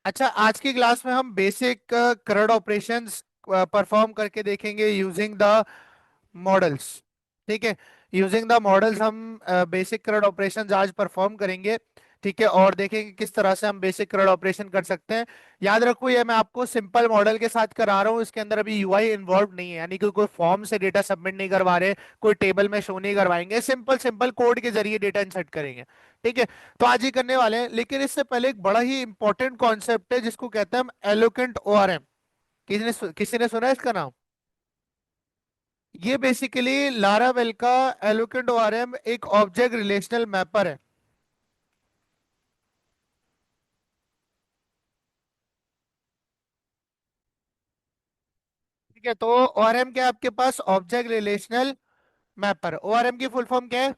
अच्छा, आज की क्लास में हम बेसिक करंट ऑपरेशंस परफॉर्म करके देखेंगे यूजिंग द मॉडल्स। ठीक है, यूजिंग द मॉडल्स हम बेसिक करंट ऑपरेशंस आज परफॉर्म करेंगे। ठीक है, और देखेंगे किस तरह से हम बेसिक करंट ऑपरेशन कर सकते हैं। याद रखो, ये मैं आपको सिंपल मॉडल के साथ करा रहा हूँ, इसके अंदर अभी यूआई इन्वॉल्व नहीं है, यानी कि कोई फॉर्म से डेटा सबमिट नहीं करवा रहे, कोई टेबल में शो नहीं करवाएंगे, सिंपल सिंपल कोड के जरिए डेटा इंसर्ट करेंगे। ठीक है, तो आज ही करने वाले हैं, लेकिन इससे पहले एक बड़ा ही इंपॉर्टेंट कॉन्सेप्ट है जिसको कहते हैं हम एलोकेंट ओआरएम। किसी ने सुना है इसका नाम? ये बेसिकली लारावेल का एलोकेंट ओआरएम एक ऑब्जेक्ट रिलेशनल मैपर है। ठीक है, तो ओआरएम क्या है आपके पास? Object relational mapper. ओआरएम की फुल फॉर्म क्या है?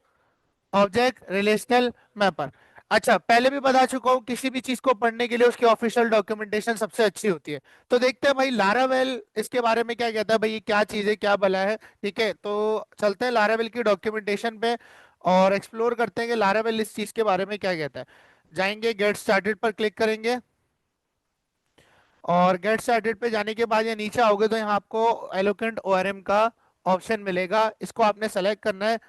Object relational mapper. अच्छा, पहले भी बता चुका हूँ, किसी भी चीज को पढ़ने के लिए उसकी ऑफिशियल डॉक्यूमेंटेशन सबसे अच्छी होती है। तो देखते हैं भाई लारावेल इसके बारे में क्या कहता है, भाई ये क्या चीज है, क्या भला है। ठीक है, तो चलते हैं लारावेल की डॉक्यूमेंटेशन पे और एक्सप्लोर करते हैं कि लारावेल इस चीज के बारे में क्या कहता है। जाएंगे गेट स्टार्टेड पर क्लिक करेंगे, और गेट स्टार्टेड पे जाने के बाद ये नीचे आओगे तो यहाँ आपको एलोकेंट ओआरएम का ऑप्शन मिलेगा, इसको आपने सेलेक्ट करना है।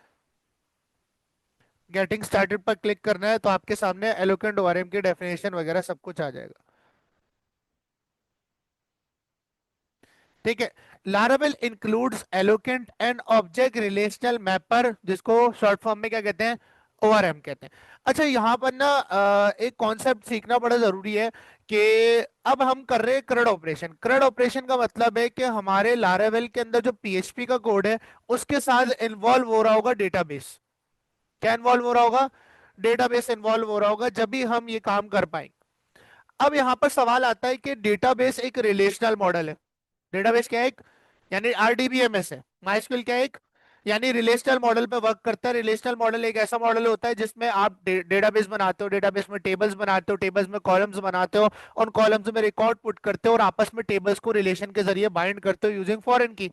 गेटिंग स्टार्टेड पर क्लिक करना है तो आपके सामने एलोकेंट ओआरएम की डेफिनेशन वगैरह सब कुछ आ जाएगा। ठीक है, Laravel includes Eloquent and object relational mapper, जिसको शॉर्ट फॉर्म में क्या कहते हैं? ओआरएम कहते हैं। अच्छा, यहाँ पर ना एक कॉन्सेप्ट सीखना बड़ा जरूरी है कि अब हम कर रहे हैं CRUD ऑपरेशन। CRUD ऑपरेशन का मतलब है कि हमारे लारावेल के अंदर जो पीएचपी का कोड है उसके साथ इन्वॉल्व हो रहा होगा डेटाबेस। क्या इन्वॉल्व हो रहा होगा? डेटाबेस इन्वॉल्व हो रहा होगा, जब भी हम ये काम कर पाएंगे। अब यहाँ पर सवाल आता है कि डेटाबेस एक रिलेशनल मॉडल है। डेटाबेस क्या है? एक, यानी आरडीबीएमएस है। माइस्क्यूएल क्या है? एक, यानी रिलेशनल मॉडल पे वर्क करता है। रिलेशनल मॉडल एक ऐसा मॉडल होता है जिसमें आप डेटाबेस बनाते हो, डेटाबेस में टेबल्स बनाते हो, टेबल्स में कॉलम्स बनाते हो, उन कॉलम्स में रिकॉर्ड पुट करते हो और आपस में टेबल्स को रिलेशन के जरिए बाइंड करते हो यूजिंग फॉरेन की।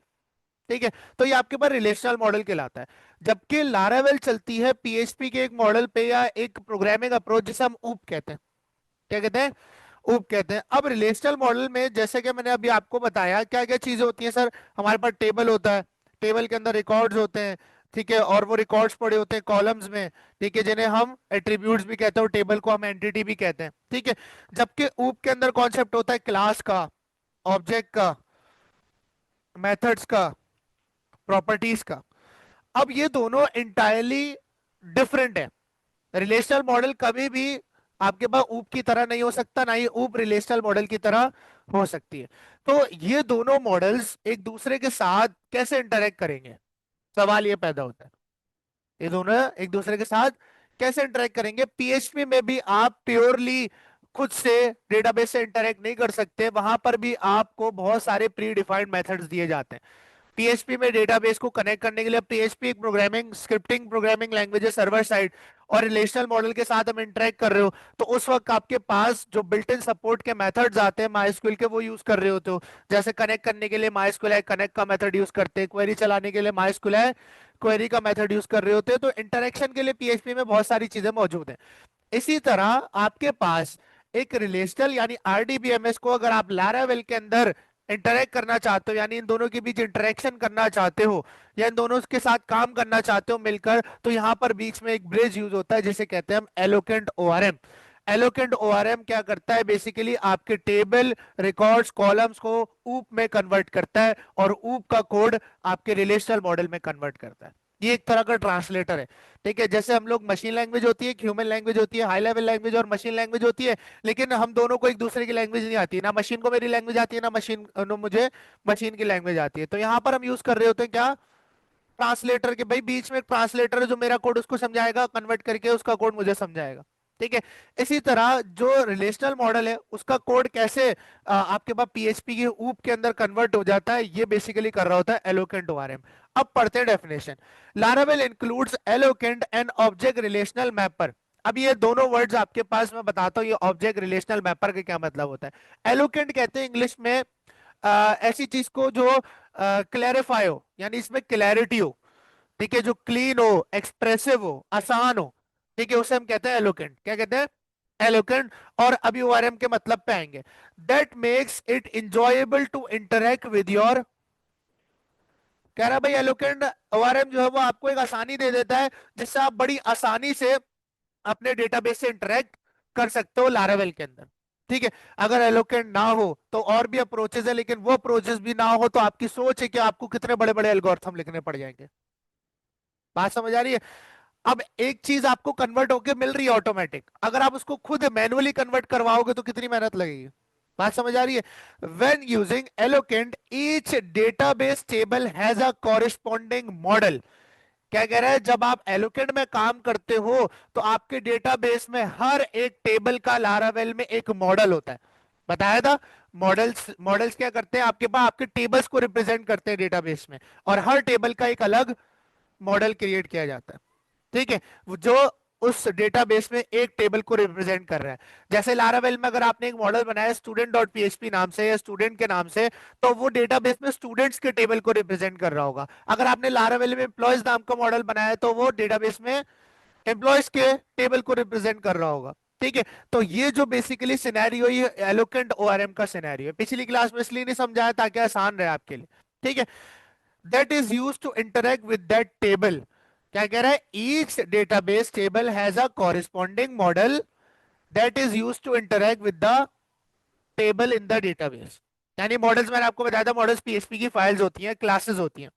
ठीक है, तो ये आपके पास रिलेशनल मॉडल कहलाता है। जबकि लारावेल चलती है पीएचपी के एक मॉडल पे या एक प्रोग्रामिंग अप्रोच जिसे हम ऊप कहते हैं। क्या कहते हैं? ऊप कहते हैं। अब रिलेशनल मॉडल में जैसे कि मैंने अभी आपको बताया क्या क्या चीजें होती हैं सर, हमारे पास टेबल होता है, टेबल के अंदर रिकॉर्ड्स होते हैं। ठीक है, और वो रिकॉर्ड्स पड़े होते हैं कॉलम्स में। ठीक है, जिन्हें हम एट्रीब्यूट्स भी कहते हैं और टेबल को हम एंटिटी भी कहते हैं। ठीक है, जबकि ऊप के अंदर कॉन्सेप्ट होता है क्लास का, ऑब्जेक्ट का, मेथड्स का, प्रॉपर्टीज का। अब ये दोनों इंटायरली डिफरेंट है। रिलेशनल मॉडल कभी भी आपके पास ऊप की तरह नहीं हो सकता, ना ही ऊप रिलेशनल मॉडल की तरह हो सकती है। तो ये दोनों मॉडल्स एक दूसरे के साथ कैसे इंटरेक्ट करेंगे, सवाल ये पैदा होता है। ये दोनों एक दूसरे के साथ कैसे इंटरेक्ट करेंगे? पीएचपी में भी आप प्योरली खुद से डेटाबेस से इंटरेक्ट नहीं कर सकते, वहां पर भी आपको बहुत सारे प्री डिफाइंड मेथड्स दिए जाते हैं। पीएचपी में डेटाबेस को कनेक्ट करने के लिए, पीएचपी एक प्रोग्रामिंग स्क्रिप्टिंग प्रोग्रामिंग लैंग्वेज है सर्वर साइड, और रिलेशनल मॉडल के साथ हम इंटरेक्ट कर रहे हो, तो उस वक्त आपके पास जो बिल्ट इन सपोर्ट के मेथड्स आते हैं माइस्क्यूएल के, वो यूज कर रहे होते हो। जैसे कनेक्ट करने के लिए माइस्क्यूएल है कनेक्ट का मेथड यूज करते हैं, क्वेरी चलाने के लिए माइस्क्यूएल है क्वेरी का मेथड यूज कर रहे होते हैं। तो इंटरेक्शन के लिए पीएचपी में बहुत सारी चीजें मौजूद हैं। इसी तरह आपके पास एक रिलेशनल यानी आरडीबीएमएस को अगर आप लैरावेल के अंदर इंटरेक्ट करना चाहते हो, यानी इन दोनों के बीच इंटरेक्शन करना चाहते हो, या इन दोनों के साथ काम करना चाहते हो मिलकर, तो यहां पर बीच में एक ब्रिज यूज होता है जिसे कहते हैं हम एलोकेंट ओआरएम। एलोकेंट ओआरएम क्या करता है? बेसिकली आपके टेबल, रिकॉर्ड्स, कॉलम्स को ऊप में कन्वर्ट करता है और ऊप का कोड आपके रिलेशनल मॉडल में कन्वर्ट करता है। ये एक तरह का ट्रांसलेटर है। ठीक है, जैसे हम लोग मशीन लैंग्वेज होती है, ह्यूमन लैंग्वेज होती है, हाई लेवल लैंग्वेज और मशीन लैंग्वेज होती है, लेकिन हम दोनों को एक दूसरे की लैंग्वेज नहीं आती है। ना मशीन को मेरी लैंग्वेज आती है, ना मशीन नो मुझे मशीन की लैंग्वेज आती है। तो यहाँ पर हम यूज कर रहे होते हैं क्या? ट्रांसलेटर के। भाई बीच में एक ट्रांसलेटर है जो मेरा कोड उसको समझाएगा, कन्वर्ट करके उसका कोड मुझे समझाएगा। ठीक है, इसी तरह जो रिलेशनल मॉडल है उसका कोड कैसे आपके पास पीएचपी के ऊप के अंदर कन्वर्ट हो जाता है, ये बेसिकली कर रहा होता है एलोकेंट ओआरएम। अब पढ़ते हैं definition. Laravel includes Eloquent and object relational mapper. अब ये दोनों वर्ड्स आपके पास मैं बताता हूँ, ये ऑब्जेक्ट रिलेशनल मैपर का क्या मतलब होता है। एलोकेंट कहते हैं इंग्लिश में ऐसी चीज को जो क्लैरिफाई हो, यानी इसमें क्लैरिटी हो। ठीक है, जो क्लीन हो, एक्सप्रेसिव हो, आसान हो। ठीक है, उसे हम कहते हैं एलोकेंट। क्या कहते हैं? एलोकेंट। और अभी ओआरएम के मतलब पे आएंगे। That makes it enjoyable to interact with your, कह रहा है भाई एलोकेंट ओआरएम जो है वो आपको एक आसानी दे देता है जिससे आप बड़ी आसानी से अपने डेटाबेस से इंटरेक्ट कर सकते हो लारावेल के अंदर। ठीक है। अगर एलोकेंट ना हो तो और भी अप्रोचेस है, लेकिन वो अप्रोचेस भी ना हो तो आपकी सोच है कि आपको कितने बड़े बड़े एल्गोरिथम लिखने पड़ जाएंगे। बात समझ आ रही है? अब एक चीज आपको कन्वर्ट होके मिल रही है ऑटोमेटिक, अगर आप उसको खुद मैनुअली कन्वर्ट करवाओगे तो कितनी मेहनत लगेगी। बात समझ आ रही है? When using Eloquent each database table has a corresponding model. क्या कह रहा है, जब आप एलोकेंट में काम करते हो तो आपके डेटाबेस में हर एक टेबल का लारावेल में एक मॉडल होता है। बताया था। मॉडल्स मॉडल्स क्या करते हैं, आपके पास आपके टेबल्स को रिप्रेजेंट करते हैं डेटाबेस में, और हर टेबल का एक अलग मॉडल क्रिएट किया जाता है। ठीक है। वो जो उस डेटाबेस में एक टेबल को रिप्रेजेंट कर रहा है। जैसे लारावेल में अगर आपने एक मॉडल बनाया स्टूडेंट डॉट पीएचपी नाम से या स्टूडेंट के नाम से, तो वो डेटाबेस में स्टूडेंट्स के टेबल को रिप्रेजेंट कर रहा होगा। अगर आपने लारावेल में एम्प्लॉयज नाम का मॉडल बनाया तो वो डेटाबेस में एम्प्लॉयज के टेबल को रिप्रेजेंट कर रहा होगा। ठीक है। तो ये जो बेसिकली सिनेरियो, ये एलोकेंट ओआरएम का सिनेरियो है। पिछली क्लास में इसलिए नहीं समझाया ताकि आसान रहे आपके लिए। ठीक है। that is used to interact with that table। क्या कह रहा है, each database table has a corresponding model that is used to interact with the table in the database। यानी मॉडल्स मैंने आपको बताया था, मॉडल्स पीएचपी की फाइल्स होती हैं, क्लासेस होती हैं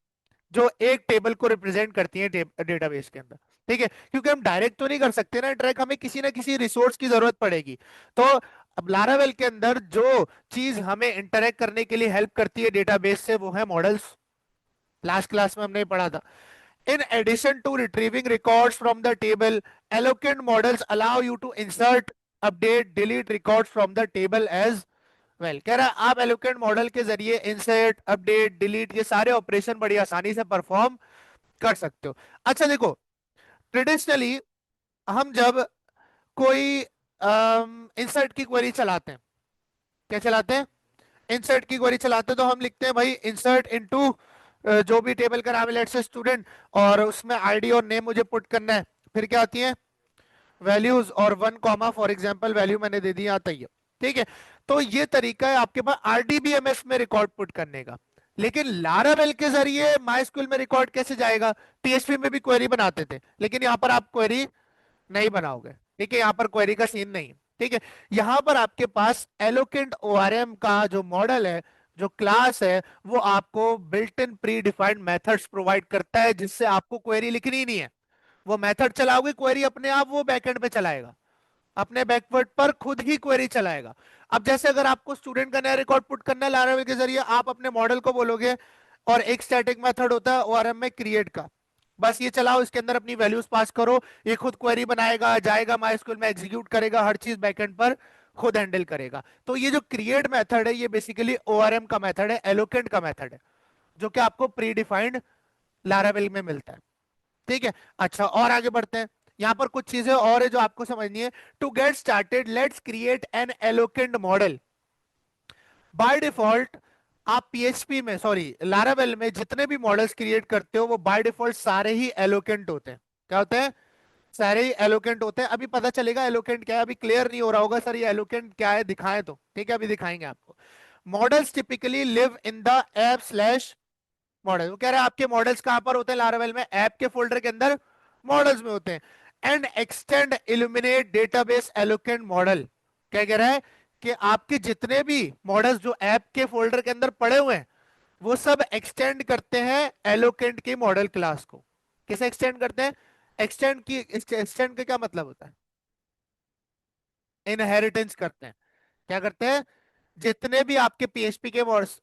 जो एक टेबल को रिप्रेजेंट करती हैं डेटाबेस के अंदर। ठीक है। क्योंकि हम डायरेक्ट तो नहीं कर सकते ना इंटरेक्ट, हमें किसी ना किसी रिसोर्स की जरूरत पड़ेगी। तो अब लारावेल के अंदर जो चीज हमें इंटरेक्ट करने के लिए हेल्प करती है डेटाबेस से वो है मॉडल्स। लास्ट क्लास में हमने पढ़ा था। In addition to retrieving records from the table, eloquent models allow you to insert, update, delete records from the table as well। कह रहा है आप eloquent मॉडल के जरिए इंसर्ट, अपडेट, डिलीट ये सारे ऑपरेशन बड़ी आसानी से परफॉर्म कर सकते हो। अच्छा देखो, ट्रेडिशनली हम जब कोई इंसर्ट की क्वेरी चलाते हैं, क्या चलाते हैं, इंसर्ट की क्वेरी चलाते हैं, तो हम लिखते हैं भाई इंसर्ट इनटू जो भी टेबल का नाम है, लेट्स से स्टूडेंट, और उसमें आईडी और नेम मुझे पुट करना है। फिर क्या आती है, वैल्यूज और 1 कॉमा, फॉर एग्जांपल वैल्यू मैंने दे दी, आता ही है। ठीक है। तो ये तरीका है आपके पास आरडीबीएमएस में रिकॉर्ड पुट करने का। लेकिन लारावेल के जरिए माइस्क्यूल में रिकॉर्ड कैसे जाएगा, पीएचपी में भी क्वेरी बनाते थे, लेकिन यहाँ पर आप क्वेरी नहीं बनाओगे। ठीक है, यहाँ पर क्वेरी का सीन नहीं। ठीक है। यहाँ पर आपके पास एलोकेंट ओआरएम का जो मॉडल है, जो क्लास है, वो आपको built in pre defined methods provide करता है जिससे आपको क्वेरी लिखनी ही नहीं है। वो मेथड चलाओगे, क्वेरी अपने आप वो बैकएंड पे चलाएगा, अपने बैकवर्ड पर खुद ही क्वेरी चलाएगा। अब जैसे अगर आपको स्टूडेंट का नया रिकॉर्ड पुट करना है लारावेल के जरिए, आप अपने मॉडल को बोलोगे, और एक स्टैटिक मेथड होता है ओआरएम में क्रिएट का, बस ये चलाओ, इसके अंदर अपनी वैल्यूज पास करो, ये खुद क्वेरी बनाएगा, जाएगा माइस्क्यूल में, एग्जीक्यूट करेगा, हर चीज बैकएंड पर खुद हैंडल करेगा। तो ये जो क्रिएट मेथड है ये बेसिकली ओआरएम का मेथड है, एलोकेंट का मेथड है, जो कि आपको प्री डिफाइंड लारावेल में मिलता है। ठीक है। अच्छा, और आगे बढ़ते हैं। यहां पर कुछ चीजें और है जो आपको समझनी है। To get started let's create an Eloquent model. By default आप पीएचपी में, सॉरी लारावेल में जितने भी मॉडल्स क्रिएट करते हो वो बाय डिफॉल्ट सारे ही एलोकेंट होते हैं। क्या होते हैं, सारे ही एलोकेंट होते हैं। अभी पता चलेगा एलोकेंट क्या है, अभी क्लियर नहीं हो रहा होगा सर ये एलोकेंट क्या है, दिखाएं तो। ठीक है, अभी दिखाएंगे आपको। Models typically live in the app slash model. वो कह रहे हैं आपके मॉडल्स कहां पर होते हैं लारावेल में, ऐप के फोल्डर के अंदर मॉडल्स में होते हैं। And extend Illuminate database Eloquent model. क्या कह रहा है कि आपके जितने भी मॉडल्स जो ऐप के फोल्डर के अंदर पड़े हुए हैं वो सब एक्सटेंड करते हैं एलोकेंट की मॉडल क्लास को। किसे एक्सटेंड करते हैं, एक्सटेंड का क्या मतलब होता है, इनहेरिटेंस करते हैं। क्या करते हैं, जितने भी आपके पीएचपी के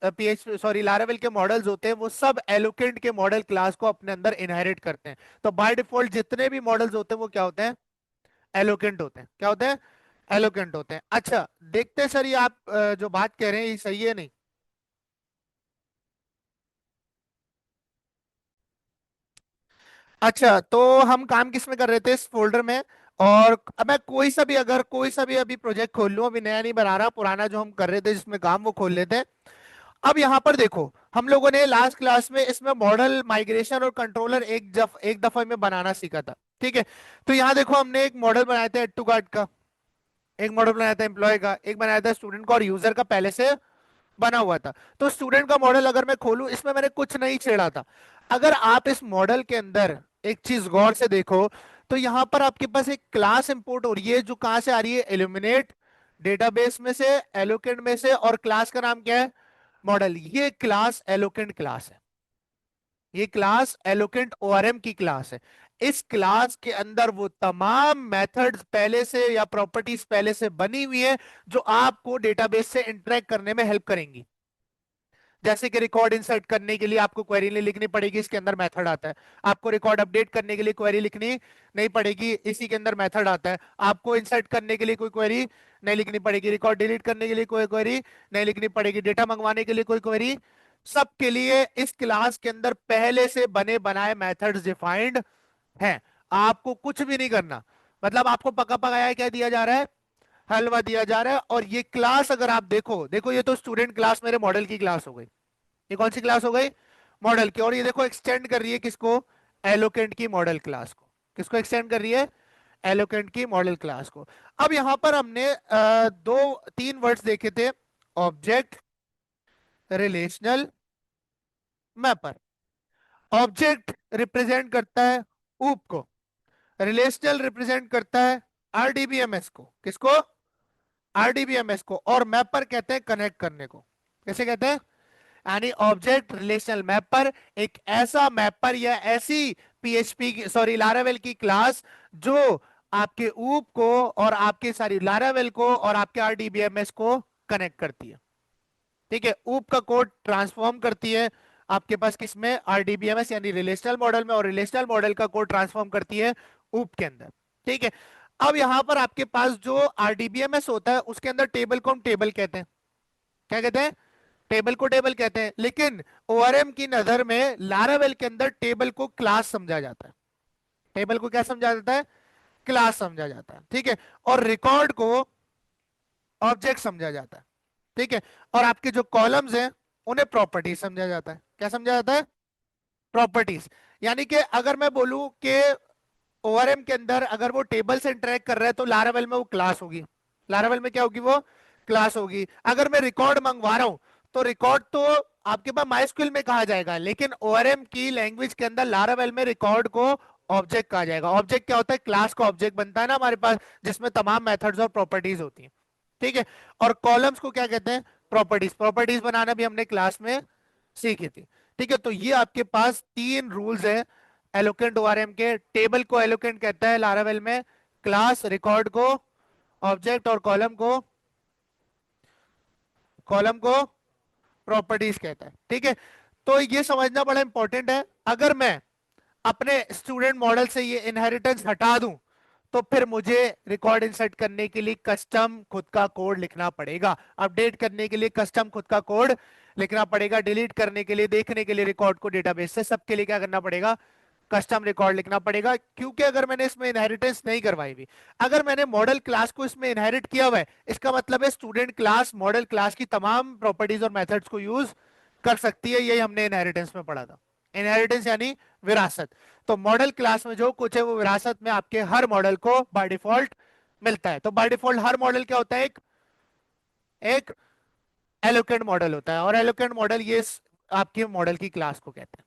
पीएचपी सॉरी लारावेल के मॉडल्स होते हैं वो सब एलोकेंट के मॉडल क्लास को अपने अंदर इनहेरिट करते हैं। तो बाय डिफॉल्ट जितने भी मॉडल्स होते हैं वो क्या होते हैं, एलोकेंट होते हैं। क्या होते हैं, एलोकेंट होते हैं। अच्छा देखते हैं सर ये आप जो बात कह रहे हैं ये सही है नहीं। अच्छा तो हम काम किस में कर रहे थे, इस फोल्डर में। और अब मैं कोई सा भी, अगर कोई सा भी अभी प्रोजेक्ट खोल लूं, अभी नया नहीं बना रहा, पुराना जो हम कर रहे थे जिसमें काम वो खोल लेते हैं। अब यहाँ पर देखो, हम लोगों ने लास्ट क्लास में इसमें मॉडल माइग्रेशन और कंट्रोलर एक दफा में बनाना सीखा था। ठीक है। तो यहाँ देखो हमने एक मॉडल बनाया था एड टू कार्ड का। एक मॉडल बनाया था एम्प्लॉय का, एक बनाया था स्टूडेंट का और यूजर का पहले से बना हुआ था। तो स्टूडेंट का मॉडल अगर मैं खोलूं, इसमें मैंने कुछ नहीं छेड़ा था। अगर आप इस मॉडल के अंदर एक चीज गौर से देखो, तो यहां पर आपके पास एक क्लास इंपोर्ट हो रही है जो कहां से आ रही है, इल्यूमिनेट डेटाबेस में से, एलोकेंट में से, और क्लास का नाम क्या है, मॉडल। ये क्लास एलोकेंट क्लास है, ये क्लास एलोकेंट ओआरएम की क्लास है। इस क्लास के अंदर वो तमाम मेथड्स पहले से या प्रॉपर्टीज पहले से बनी हुई है जो आपको डेटाबेस से इंटरेक्ट करने में हेल्प करेंगी। जैसे कि रिकॉर्ड इंसर्ट करने के लिए आपको क्वेरी नहीं लिखनी पड़ेगी, इसके अंदर मेथड आता है। आपको रिकॉर्ड अपडेट करने के लिए क्वेरी लिखनी नहीं पड़ेगी, इसी के अंदर मेथड आता है। आपको इंसर्ट करने के लिए कोई क्वेरी नहीं लिखनी पड़ेगी, रिकॉर्ड डिलीट करने के लिए कोई क्वेरी नहीं लिखनी पड़ेगी, डेटा मंगवाने के लिए कोई क्वेरी, सबके लिए इस क्लास के अंदर पहले से बने बनाए मेथड्स डिफाइंड हैं। आपको कुछ भी नहीं करना, मतलब आपको पका पकाया क्या दिया जा रहा है, हलवा दिया जा रहा है। और ये क्लास अगर आप देखो, देखो ये तो स्टूडेंट क्लास मेरे मॉडल की क्लास हो गई, ये कौन सी क्लास हो गई, मॉडल की। और ये देखो एक्सटेंड कर रही है किसको, एलोकेंट की मॉडल क्लास को। किसको एक्सटेंड कर रही है, एलोकेंट की मॉडल क्लास को। अब यहां पर हमने दो तीन वर्ड्स देखे थे, object, relational, mapper. Object represent करता है ऊप को, रिलेशनल रिप्रेजेंट करता है आरडीबीएमएस को, किसको, आरडीबीएमएस को, और मैपर कहते हैं कनेक्ट करने को। कैसे कहते हैं, यानी ऑब्जेक्ट रिलेशनल मैपर एक ऐसा मैपर या ऐसी पीएचपी की, सॉरी लारावेल की क्लास जो आपके ऊप को और आपके सारी लारावेल को और आपके आरडीबीएमएस को कनेक्ट करती है। ठीक है, ऊप का कोड ट्रांसफॉर्म करती है आपके पास किसमें, आरडीबीएमएस यानी रिलेशनल मॉडल में, और रिलेशनल मॉडल का कोड ट्रांसफॉर्म करती है ऊप के अंदर। ठीक है, अब यहां पर आपके पास जो आरडीबीएमएस होता है उसके अंदर टेबल को हम टेबल कहते हैं। क्या कहते हैं, टेबल को टेबल कहते हैं। लेकिन ओआरएम की नजर में लारावेल के अंदर टेबल को क्लास समझा जाता है। टेबल को क्या समझा जाता है, क्लास समझा जाता है। ठीक है, और रिकॉर्ड को ऑब्जेक्ट समझा जाता है। ठीक है, और आपके जो कॉलम्स हैं उन्हें प्रॉपर्टीज समझा जाता है। क्या समझा जाता है, प्रॉपर्टीज। यानी कि अगर मैं बोलूं कि ओआरएम के अंदर अगर वो टेबल से इंटरेक्ट कर रहा है तो लारावेल में वो क्लास होगी, लारावेल में क्या होगी, वो क्लास होगी। अगर मैं रिकॉर्ड मंगवा रहा हूं तो रिकॉर्ड तो आपके पास माइस्क्यूएल में कहा जाएगा, लेकिन ओआरएम की लैंग्वेज के अंदर लारावेल में रिकॉर्ड को ऑब्जेक्ट कहा जाएगा। ऑब्जेक्ट क्या होता है, क्लास का ऑब्जेक्ट बनता है ना हमारे पास, जिसमें तमाम मेथड्स और प्रॉपर्टीज होती हैं। ठीक है, और कॉलम्स को क्या कहते हैं, प्रॉपर्टीज। प्रॉपर्टीज बनाना भी हमने क्लास में सीखी थी। ठीक है, तो ये आपके पास तीन रूल्स है एलोकेंट ओआरएम के। टेबल को एलोकेंट कहता है लारावेल में, क्लास रिकॉर्ड को ऑब्जेक्ट, और कॉलम को प्रॉपर्टीज कहता है। ठीक है, तो ये समझना बड़ा इंपॉर्टेंट है। अगर मैं अपने स्टूडेंट मॉडल से ये इनहेरिटेंस हटा दूं तो फिर मुझे रिकॉर्ड इंसर्ट करने के लिए कस्टम खुद का कोड लिखना पड़ेगा, अपडेट करने के लिए कस्टम खुद का कोड लिखना पड़ेगा, डिलीट करने के लिए, देखने के लिए रिकॉर्ड को डेटाबेस से, सबके लिए क्या करना पड़ेगा, कस्टम रिकॉर्ड लिखना पड़ेगा। क्योंकि अगर मैंने इसमें इनहेरिटेंस नहीं करवाई हुई, अगर मैंने मॉडल क्लास को इसमें इनहेरिट किया हुआ है, इसका मतलब है स्टूडेंट क्लास मॉडल क्लास की तमाम प्रॉपर्टीज और मेथड्स को यूज कर सकती है। यही हमने इनहेरिटेंस में पढ़ा था। इनहेरिटेंस यानी विरासत। तो मॉडल क्लास में जो कुछ है वो विरासत में आपके हर मॉडल को बाय डिफॉल्ट मिलता है। तो बाय डिफॉल्ट हर मॉडल क्या होता है, एक एक एलोकेंट मॉडल होता है, और एलोकेंट मॉडल ये आपके मॉडल की क्लास को कहते हैं।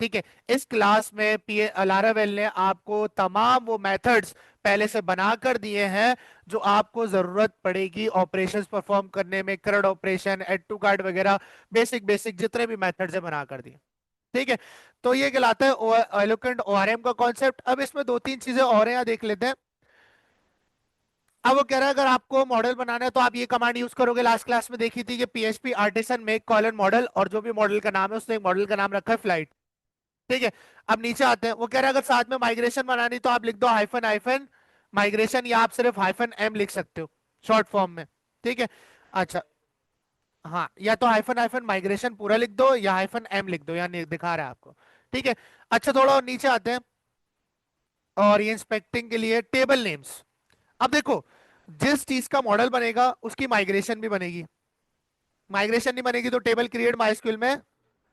ठीक है, इस क्लास में पी लारावेल ने आपको तमाम वो मेथड्स पहले से बना कर दिए हैं जो आपको जरूरत पड़ेगी ऑपरेशंस परफॉर्म करने में, current operation, add to cart वगैरह, बेसिक बेसिक जितने भी मेथड्स है बना कर दिए। ठीक है, तो ये कहलाता है एलोकेंट ओआरएम का कॉन्सेप्ट। अब इसमें दो तीन चीजें और हैं, यहाँ देख लेते हैं। अब वो कह रहा है अगर आपको मॉडल बनाना है तो आप ये कमांड यूज करोगे, लास्ट क्लास में देखी थी कि PHP artisan make colon model, और जो भी मॉडल का नाम है उसने एक मॉडल का नाम रखा है फ्लाइट। ठीक है, अब नीचे आते हैं। वो कह रहा है अगर साथ में माइग्रेशन बनानी तो आप लिख दो हाइफन हाइफन माइग्रेशन, या आप सिर्फ हाइफन एम लिख सकते हो शॉर्ट फॉर्म में। ठीक है, अच्छा, हाँ, या तो हाइफन हाइफन माइग्रेशन पूरा लिख दो या हाइफन एम लिख दो, यानी दिखा रहा है आपको। ठीक है, अच्छा, थोड़ा और नीचे आते हैं, और ये इंस्पेक्टिंग के लिए टेबल नेम्स। अब देखो, जिस चीज का मॉडल बनेगा उसकी माइग्रेशन भी बनेगी। माइग्रेशन नहीं बनेगी तो टेबल क्रिएट माइस्क्यूएल में,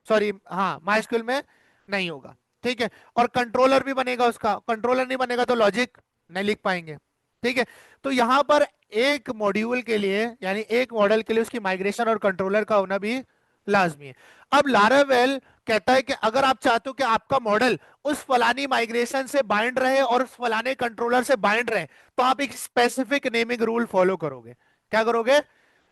सॉरी हाँ माइस्क्यूएल में नहीं होगा। ठीक है, और कंट्रोलर भी बनेगा उसका, कंट्रोलर नहीं बनेगा तो लॉजिक नहीं लिख पाएंगे। ठीक है। तो यहां पर एक मॉड्यूल के लिए यानी एक मॉडल के लिए उसकी माइग्रेशन और कंट्रोलर का होना भी लाजमी है। अब लारावेल कहता है कि अगर आप चाहते हो कि आपका मॉडल उस फलानी माइग्रेशन से बाइंड रहे और उस फलाने कंट्रोलर से बाइंड रहे, तो आप एक स्पेसिफिक नेमिंग रूल फॉलो करोगे। क्या करोगे?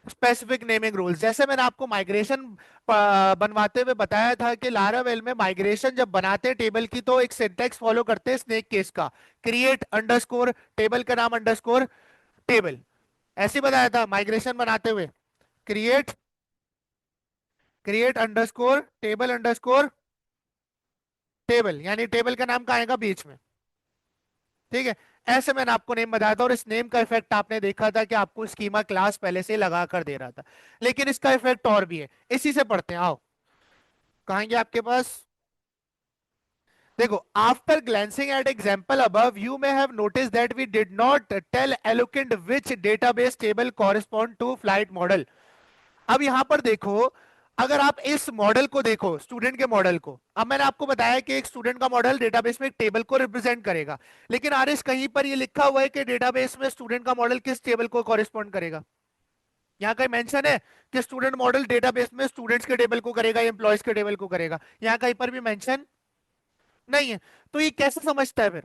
Specific naming rules. जैसे मैंने आपको माइग्रेशन बनवाते हुए बताया था कि लारावेल में माइग्रेशन जब बनाते हैं टेबल की तो एक सिंटैक्स फॉलो करते हैं स्नेक केस का, क्रिएट अंडरस्कोर टेबल का नाम अंडरस्कोर टेबल। ऐसे ही बताया था माइग्रेशन बनाते हुए, create create underscore table underscore table, यानी टेबल का नाम कहाँ आएगा? बीच में। ठीक है। ऐसे मैंने आपको नेम बताया था और इस नेम का इफेक्ट आपने देखा था कि आपको स्कीमा क्लास पहले से लगा कर दे रहा था, लेकिन इसका इफेक्ट और भी है। इसी से पढ़ते हैं, आओ। कहेंगे आपके पास, देखो, after glancing at example above you may have noticed that we did not tell Eloquent which database table correspond to flight model। अब यहां पर देखो, अगर आप इस मॉडल को देखो, स्टूडेंट के मॉडल को, अब मैंने आपको बताया कि एक स्टूडेंट का मॉडल डेटाबेस में एक टेबल को रिप्रेजेंट करेगा, लेकिन आरिस कहीं पर ये लिखा हुआ है कि डेटाबेस में स्टूडेंट का मॉडल किस टेबल को कॉरेस्पॉन्ड करेगा? यहाँ कहीं मेंशन है कि स्टूडेंट मॉडल डेटाबेस में स्टूडेंट्स के टेबल को करेगा या एम्प्लॉयज के टेबल को करेगा? यहाँ कहीं पर भी मेंशन नहीं है। तो ये कैसे समझता है फिर?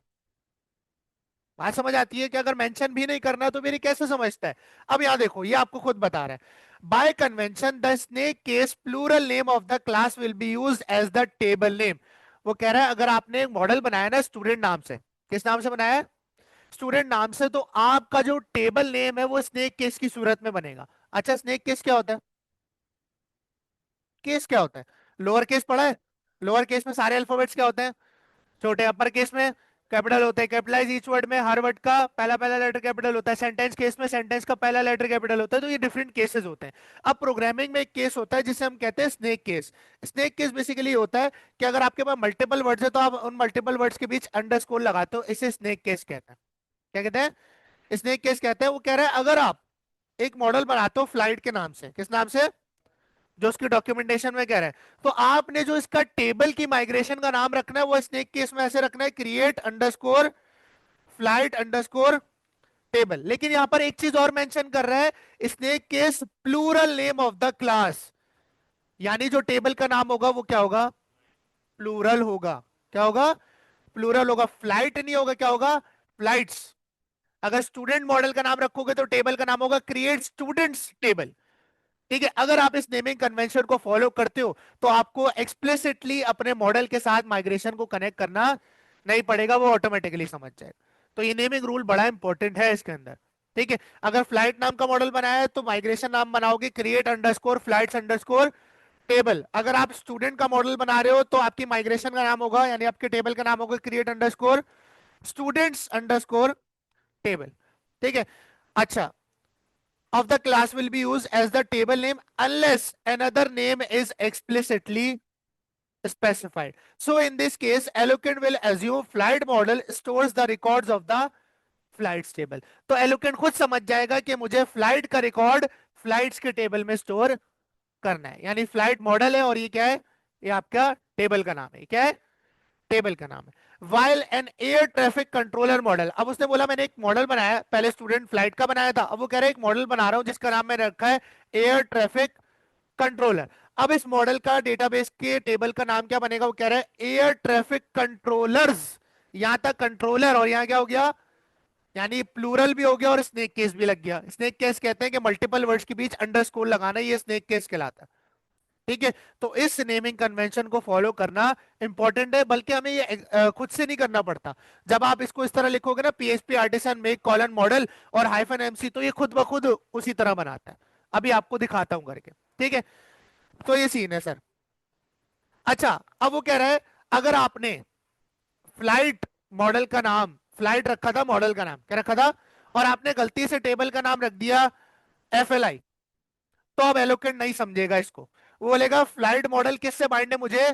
बात समझ आती है कि अगर मेंशन भी नहीं करना तो मेरी कैसे समझता है? अब यहां देखो, ये आपको खुद बता रहा है, by convention the snake case plural name of the class will be used as the table name. वो कह रहा है अगर आपने एक मॉडल बनाया ना स्टूडेंट नाम से, किस नाम से बनाया है? स्टूडेंट नाम से, तो आपका जो टेबल नेम है वो स्नेक केस की सूरत में बनेगा। अच्छा, स्नेक केस क्या होता है? केस क्या होता है? लोअर केस पढ़ा है? लोअर केस में सारे अल्फाबेट्स क्या होते हैं? छोटे। अपर केस में कैपिटल होते हैं। कैपिटलाइज ईच वर्ड में हर वर्ड का पहला पहला लेटर कैपिटल होता है। सेंटेंस केस में सेंटेंस का पहला लेटर कैपिटल होता है। तो ये डिफरेंट केसेस होते हैं। अब प्रोग्रामिंग में एक केस होता है जिसे हम कहते हैं snake case. Snake case basically होता है कि अगर आपके पास मल्टीपल वर्ड्स है तो आप उन मल्टीपल वर्ड्स के बीच अंडरस्कोर लगाते हो, इसे स्नेक केस कहते हैं। क्या कहते हैं? स्नेक केस कहते हैं। वो कह रहा है अगर आप एक मॉडल बनाते हो फ्लाइट के नाम से, किस नाम से? जो उसकी डॉक्यूमेंटेशन में कह रहा है, तो आपने जो इसका टेबल की माइग्रेशन का नाम रखना है वो स्नेक केस में ऐसे रखना है, create underscore flight underscore table. लेकिन यहां पर एक चीज और मेंशन कर रहा है, snake case plural name of the class, यानी जो टेबल का नाम होगा वो क्या होगा? प्लूरल होगा। क्या होगा? प्लूरल होगा। फ्लाइट नहीं होगा, क्या होगा? फ्लाइट्स। अगर स्टूडेंट मॉडल का नाम रखोगे तो टेबल का नाम होगा क्रिएट स्टूडेंट्स टेबल। ठीक है। अगर आप इस नेमिंग कन्वेंशन को फॉलो करते हो तो आपको एक्सप्लिसिटली अपने मॉडल के साथ माइग्रेशन को कनेक्ट करना नहीं पड़ेगा, वो ऑटोमेटिकली समझ जाएगा। तो ये नेमिंग रूल बड़ा इंपॉर्टेंट है इसके अंदर। ठीक है। अगर फ्लाइट नाम का मॉडल बनाया है तो माइग्रेशन नाम बनाओगे create underscore flights underscore table. अगर आप स्टूडेंट का मॉडल बना रहे हो तो आपकी माइग्रेशन का नाम होगा, यानी आपके टेबल का नाम होगा create underscore students underscore table. ठीक है। अच्छा, of the class will be used as the table name unless another name is explicitly specified. So in this case, Eloquent will assume flight model stores the records of the flights table. तो Eloquent खुद समझ जाएगा कि मुझे flight का record flights के table में store करना है, यानी फ्लाइट मॉडल है और ये क्या है? ये आपका टेबल का नाम है। क्या है? टेबल का नाम है। While an air traffic controller model, अब उसने बोला मैंने एक मॉडल बनाया, पहले स्टूडेंट फ्लाइट का बनाया था, अब वो कह रहा है एक मॉडल बना रहा हूं जिसका नाम मैंने रखा है एयर ट्रैफिक कंट्रोलर। अब इस मॉडल का डेटाबेस के टेबल का नाम क्या बनेगा? वो कह रहा है एयर ट्रैफिक कंट्रोलर्स। यहां तक कंट्रोलर और यहां क्या हो गया? यानी प्लूरल भी हो गया और स्नेक केस भी लग गया। स्नेक केस कहते हैं कि मल्टीपल वर्ड्स के बीच अंडरस्कोर लगाना, ये स्नेक केस कहलाता है। ठीक है। तो इस नेमिंग कन्वेंशन को फॉलो करना इंपॉर्टेंट है, बल्कि हमें ये खुद से नहीं करना पड़ता। जब आप इसको इस तरह लिखोगे ना, PHP artisan make colon model और हाइफन एमसी, तो ये खुद ब खुद उसी तरह बनाता है। अभी आपको दिखाता हूं करके। ठीक है। तो ये सीन है सर। अच्छा, अब वो कह रहा है अगर आपने फ्लाइट मॉडल का नाम, फ्लाइट रखा था मॉडल का नाम क्या रखा था, और आपने गलती से टेबल का नाम रख दिया एफएलआई, तो अब एलोकेंट नहीं समझेगा इसको। वो बोलेगा फ्लाइट मॉडल किससे बाइंड है मुझे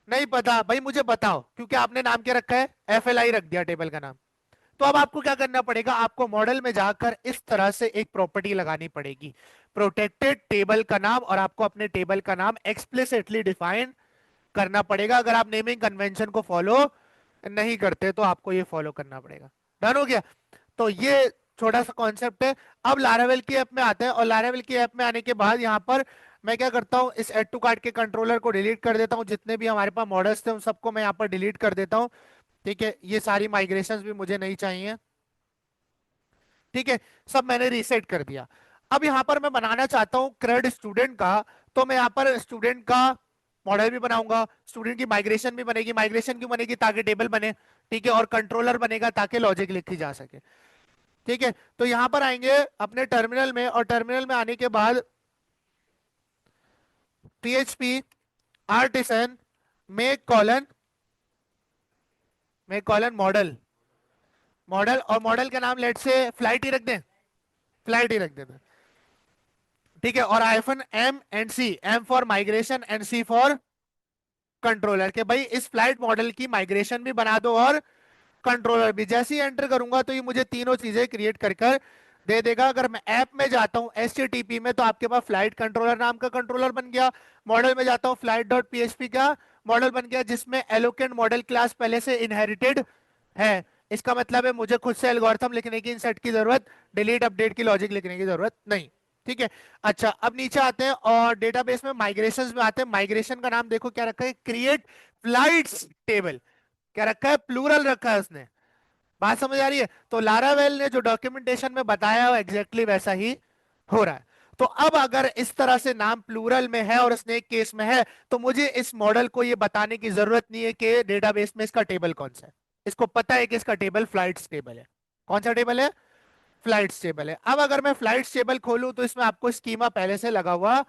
नहीं पता, भाई मुझे बताओ, क्योंकि आपने नाम क्या रखा है? एफएलआई रख दिया टेबल का नाम। तो अब आपको क्या करना पड़ेगा? आपको मॉडल में जाकर इस तरह से एक प्रॉपर्टी लगानी पड़ेगी, प्रोटेक्टेड टेबल का नाम, और आपको अपने टेबल का नाम एक्सप्लिसिटली डिफाइन करना पड़ेगा। अगर आप नेमिंग कन्वेंशन को फॉलो नहीं करते तो आपको ये फॉलो करना पड़ेगा। डन हो गया? तो ये छोटा सा कॉन्सेप्ट है। अब लारावेल की ऐप में आते हैं, और लारावेल की ऐप में आने के बाद यहाँ पर मैं क्या करता हूँ, इस एड टू कार्ट के कंट्रोलर को डिलीट कर देता हूँ। जितने भी हमारे पास मॉडल्स थे उन सबको मैं यहाँ पर डिलीट कर देता हूँ। ठीक है, ये सारी माइग्रेशंस भी मुझे नहीं चाहिए। ठीक है, सब मैंने रीसेट कर दिया। अब यहाँ पर मैं बनाना चाहता हूँ क्रेड स्टूडेंट का, तो मैं यहाँ पर स्टूडेंट का मॉडल भी बनाऊंगा, स्टूडेंट की माइग्रेशन भी बनेगी। माइग्रेशन क्यों बनेगी? ताकि टेबल बने। ठीक है, और कंट्रोलर बनेगा ताकि लॉजिक लिखी जा सके। ठीक है, तो यहां पर आएंगे अपने टर्मिनल में, और टर्मिनल में आने के बाद PHP artisan make colon model. Model, और मॉडल का नाम लेट से फ्लाइट ही रख दें, फ्लाइट ही रख देते। ठीक है, और -M and C, M for migration and C for controller, के भाई इस फ्लाइट मॉडल की माइग्रेशन भी बना दो और कंट्रोलर भी। जैसे ही एंटर करूंगा तो ये मुझे तीनों चीजें क्रिएट कर कर दे देगा। अगर मैं ऐप में जाता हूं HTTP में, तो आपके पास फ्लाइट कंट्रोलर नाम का कंट्रोलर बन गया। मॉडल में जाता हूं, फ्लाइट डॉट PHP का मॉडल बन गया, जिसमें एलोकेंट मॉडल क्लास पहले से इनहेरिटेड है। इसका मतलब है मुझे खुद से एल्गोरिथम लिखने की, इंसर्ट की जरूरत, डिलीट अपडेट की लॉजिक लिखने की जरूरत नहीं। ठीक है, अच्छा अब नीचे आते हैं और डेटाबेस में माइग्रेशंस में आते हैं। माइग्रेशन का नाम देखो क्या रखा है, क्रिएट फ्लाइट्स टेबल। क्या रखा है? प्लूरल रखा है उसने। बात समझ आ रही है? तो लारावेल ने जो डॉक्यूमेंटेशन में बताया वो एग्जैक्टली वैसा ही हो रहा है। तो अब अगर इस तरह से नाम प्लूरल में है और स्नेक केस में है, तो मुझे इस मॉडल को ये बताने की जरूरत नहीं है कि डेटाबेस में इसका टेबल कौन सा है। इसको पता है कि इसका टेबल फ्लाइट्स टेबल है। कौन सा टेबल है? फ्लाइट्स टेबल है। अब अगर मैं फ्लाइट्स टेबल खोलूं तो इसमें आपको स्कीमा पहले से लगा हुआ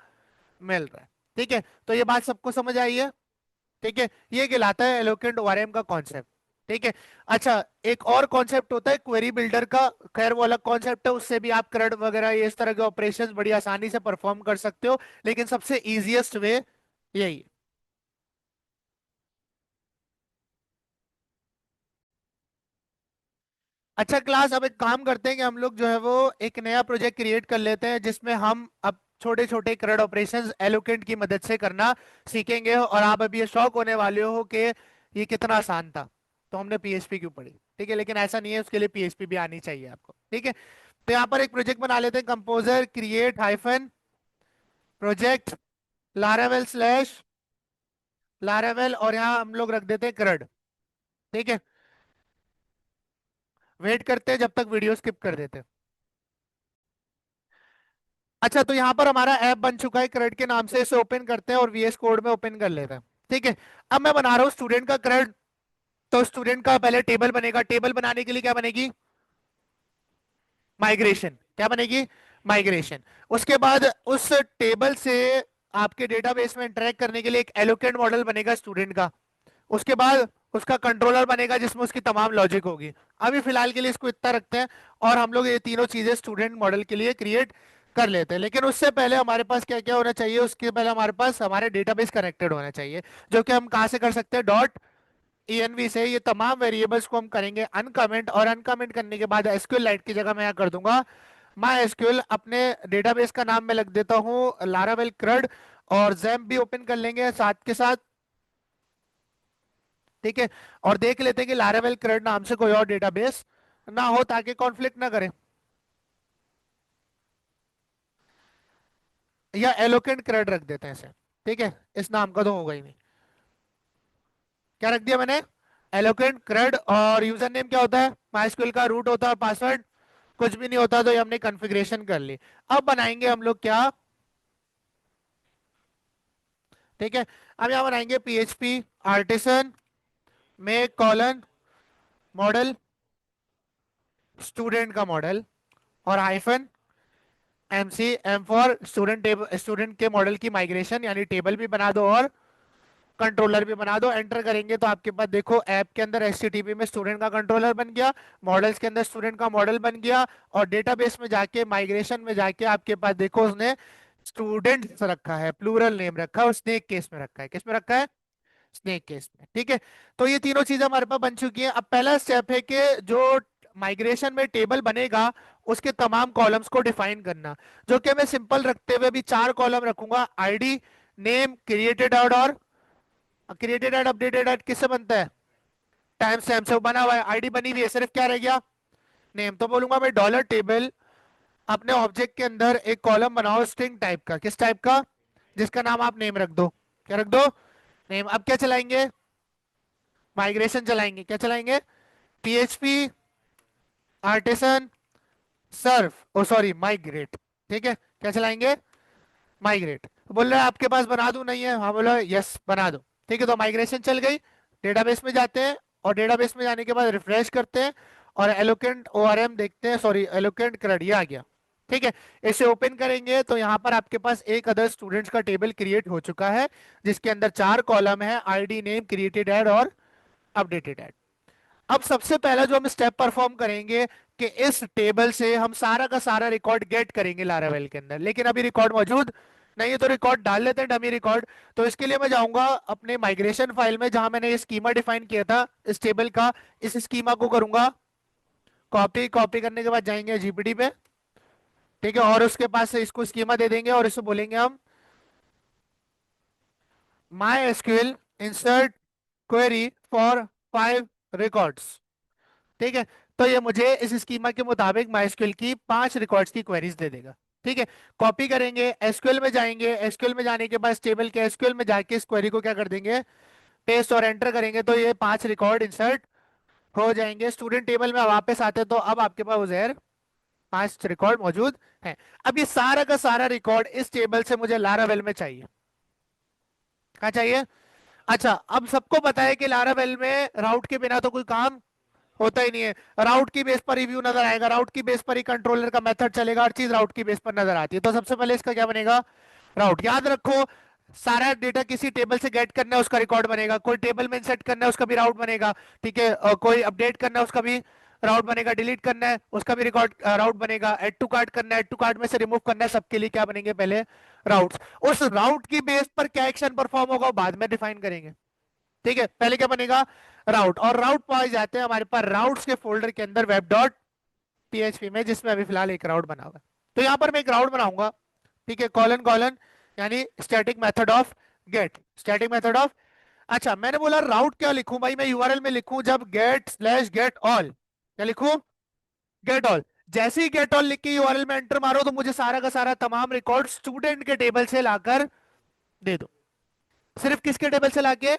मिल रहा है। ठीक है, तो ये बात सबको समझ आई है? ठीक है, ये कहलाता है एलोकेंट ओआरएम का कॉन्सेप्ट। ठीक है, अच्छा एक और कॉन्सेप्ट होता है क्वेरी बिल्डर का। खैर वो अलग कॉन्सेप्ट है, उससे भी आप CRUD वगैरह ये इस तरह के ऑपरेशंस बड़ी आसानी से परफॉर्म कर सकते हो, लेकिन सबसे इजीएस्ट वे यही है। अच्छा क्लास, अब एक काम करते हैं कि हम लोग जो है वो एक नया प्रोजेक्ट क्रिएट कर लेते हैं, जिसमें हम अब छोटे छोटे CRUD ऑपरेशंस एलोकेंट की मदद से करना सीखेंगे। और आप अभी ये शौक होने वाले हो कि ये कितना आसान था, तो हमने PHP क्यों पढ़ी। ठीक है, लेकिन ऐसा नहीं है, उसके लिए PHP भी आनी चाहिए आपको। ठीक है, तो यहाँ पर एक प्रोजेक्ट बना लेते हैं, composer create hyphen project Laravel slash Laravel, और यहाँ हम लोग रख देते हैं CRUD। ठीक है, वेट करते हैं जब तक वीडियो स्किप कर देते हैं। अच्छा, तो यहाँ पर हमारा ऐप बन चुका है CRUD के नाम से। इसे ओपन करते हैं और VS कोड में ओपन कर लेते हैं। ठीक है, अब मैं बना रहा हूँ स्टूडेंट का CRUD। तो स्टूडेंट का पहले टेबल बनेगा। टेबल बनाने के लिए क्या बनेगी? माइग्रेशन। क्या बनेगी? माइग्रेशन। उसके बाद उस टेबल से आपके डेटाबेस में इंटरेक्ट करने के लिए एक एलोकेंट मॉडल बनेगा स्टूडेंट का। उसके बाद उसका कंट्रोलर बनेगा जिसमें उसकी तमाम लॉजिक होगी। अभी फिलहाल के लिए इसको इतना रखते हैं, और हम लोग ये तीनों चीजें स्टूडेंट मॉडल के लिए क्रिएट कर लेते हैं। लेकिन उससे पहले हमारे पास क्या क्या होना चाहिए? उसके पहले हमारे पास हमारे डेटाबेस कनेक्टेड होना चाहिए, जो कि हम कहाँ से कर सकते हैं? .env से। ये तमाम वेरिएबल्स को हम करेंगे अनकमेंट, और अनकमेंट करने के बाद एसक्यूएल लाइट की जगह मैं यहाँ कर दूंगा माई एसक्यूएल। अपने डेटाबेस का नाम मैं लग देता हूँ लारावेल CRUD, और जैम्प भी ओपन कर लेंगे साथ के साथ। ठीक है, और देख लेते हैं कि लारावेल CRUD नाम से कोई और डेटाबेस ना हो, ताकि कॉन्फ्लिक्ट ना करे। या एलोकेंट CRUD रख देते हैं इसे। ठीक है, इस नाम का तो होगा ही नहीं। क्या रख दिया मैंने? Eloquent CRUD। और यूजर नेम क्या होता है? माइस्क्यूएल का रूट होता है, और पासवर्ड कुछ भी नहीं होता। तो ये हमने कॉन्फ़िगरेशन कर ली। अब बनाएंगे हम लोग क्या? ठीक है, अब यहाँ बनाएंगे PHP artisan make colon model, student का मॉडल, और hyphen MC, M for student table, student के मॉडल की माइग्रेशन, यानी टेबल भी बना दो और कंट्रोलर भी बना दो। एंटर करेंगे तो आपके पास देखो ऐप के अंदर HTTP में स्टूडेंट का कंट्रोलर बन गया, मॉडल्स के अंदर स्टूडेंट का मॉडल बन गया, और डेटाबेस में जाके माइग्रेशन में जाके आपके पास देखो उसने स्टूडेंट्स रखा है, प्लूरल नेम रखा है, स्नेक केस में रखा है। किस में रखा है? स्नेक केस में। ठीक है, तो ये तीनों चीजें हमारे पास बन चुकी हैं। अब पहला स्टेप है कि जो माइग्रेशन में टेबल बनेगा उसके तमाम कॉलम्स को डिफाइन करना, जो कि मैं सिंपल रखते हुए भी 4 कॉलम रखूंगा। आईडी, नेम, क्रिएटेड ऐड, और क्रिएटेड ऐड अपडेटेड ऐड किससे बनता है? टाइम स्टैम्प से बना हुआ है। आईडी बनी हुई है, सिर्फ क्या रह गया? नेम, तो बोलूंगा मैं डॉलर टेबल, अपने ऑब्जेक्ट के अंदर एक कॉलम बनाओ स्ट्रिंग टाइप का, किस टाइप का, जिसका नाम आप नेम रख दो, क्या रख दो, नेम। अब क्या चलाएंगे, माइग्रेशन चलाएंगे, क्या चलाएंगे, पीएचपी आर्टिसन सर्फ, ओ सॉरी माइग्रेट, ठीक है, क्या चलाएंगे, माइग्रेट। बोल रहा है आपके पास बना दूं, नहीं है, हाँ बोला यस बना दो, ठीक है। तो माइग्रेशन चल गई, डेटाबेस में जाते हैं, और डेटाबेस में जाने के बाद रिफ्रेश करते हैं, और एलोकेंट ओआरएम देखते हैं, सॉरी एलोकेंट क्रड, ये आ गया, ठीक है। इसे ओपन करेंगे तो यहाँ पर आपके पास एक अदर स्टूडेंट्स का टेबल क्रिएट हो चुका है, जिसके अंदर 4 कॉलम है, आईडी, नेम, क्रिएटेड ऐड और अपडेटेड ऐड। अब सबसे पहला जो हम स्टेप परफॉर्म करेंगे कि इस टेबल से हम सारा का सारा रिकॉर्ड गेट करेंगे लारावेल के अंदर, लेकिन अभी रिकॉर्ड मौजूद नहीं है, तो रिकॉर्ड डाल लेते हैं, डमी रिकॉर्ड। तो इसके लिए मैं जाऊंगा अपने माइग्रेशन फाइल में, जहां मैंने ये स्कीमा डिफाइन किया था इस टेबल का, इस स्कीमा को करूंगा कॉपी। कॉपी करने के बाद जाएंगे जीपीटी पे, ठीक है, और उसके पास से इसको स्कीमा दे देंगे, और इसे बोलेंगे हम my SQL insert query for 5 records, ठीक है। तो ये मुझे इस स्कीमा के मुताबिक माइस्क्यूएल की 5 रिकॉर्ड्स की क्वेरीज दे देगा, ठीक है। कॉपी करेंगे, एसक्यूएल में जाएंगे, एसक्यूएल में जाने के बाद टेबल के एसक्यूएल में जाके इस क्वेरी को क्या कर देंगे, पेस्ट और एंटर करेंगे, तो ये 5 रिकॉर्ड इंसर्ट हो जाएंगे स्टूडेंट टेबल में। वापस आते तो अब आपके पास उजैर 5 रिकॉर्ड मौजूद है। अब ये सारा का सारा रिकॉर्ड इस टेबल से मुझे लारावेल में चाहिए, कहाँ चाहिए। अच्छा, अब सबको पता है कि लारावेल में राउट के बिना तो कोई काम होता ही नहीं है, राउट की बेस पर रिव्यू नजर आएगा, राउट की बेस पर ही कंट्रोलर का मेथड चलेगा, हर चीज राउट की बेस पर नजर आती है। तो सबसे पहले इसका क्या बनेगा, राउट। याद रखो, सारा डेटा किसी टेबल से गेट करना है उसका रिकॉर्ड बनेगा, कोई टेबल में इंसर्ट करना है उसका भी राउट बनेगा, ठीक है, कोई अपडेट करना है उसका भी राउट बनेगा, डिलीट करना है उसका भी रिकॉर्ड राउट बनेगा, ऐड टू कार्ट करना है, ऐड टू कार्ट में से रिमूव करना है, सबके लिए क्या बनेंगे पहले, राउट्स। उस राउट की बेस पर क्या एक्शन परफॉर्म होगा बाद में डिफाइन करेंगे, ठीक है। पहले क्या बनेगा, राउट, और राउट पाए जाते हैं हमारे पास राउट्स के फोल्डर के अंदर वेब डॉट पीएचपी में, जिसमें अभी फिलहाल एक राउट बना हुआ है। तो यहां पर मैं एक राउट बनाऊंगा, ठीक है, कॉलन कॉलन, यानी static method of get, static method of. अच्छा, मैंने बोला राउट क्या लिखूं भाई, मैं यूआरएल में लिखूं जब गेट स्लैश गेट ऑल, क्या लिखूं, गेट ऑल। जैसे ही गेट ऑल लिख के यूआरएल में एंटर मारो तो मुझे सारा का सारा तमाम रिकॉर्ड स्टूडेंट के टेबल से लाकर दे दो। सिर्फ किसके टेबल से लाके,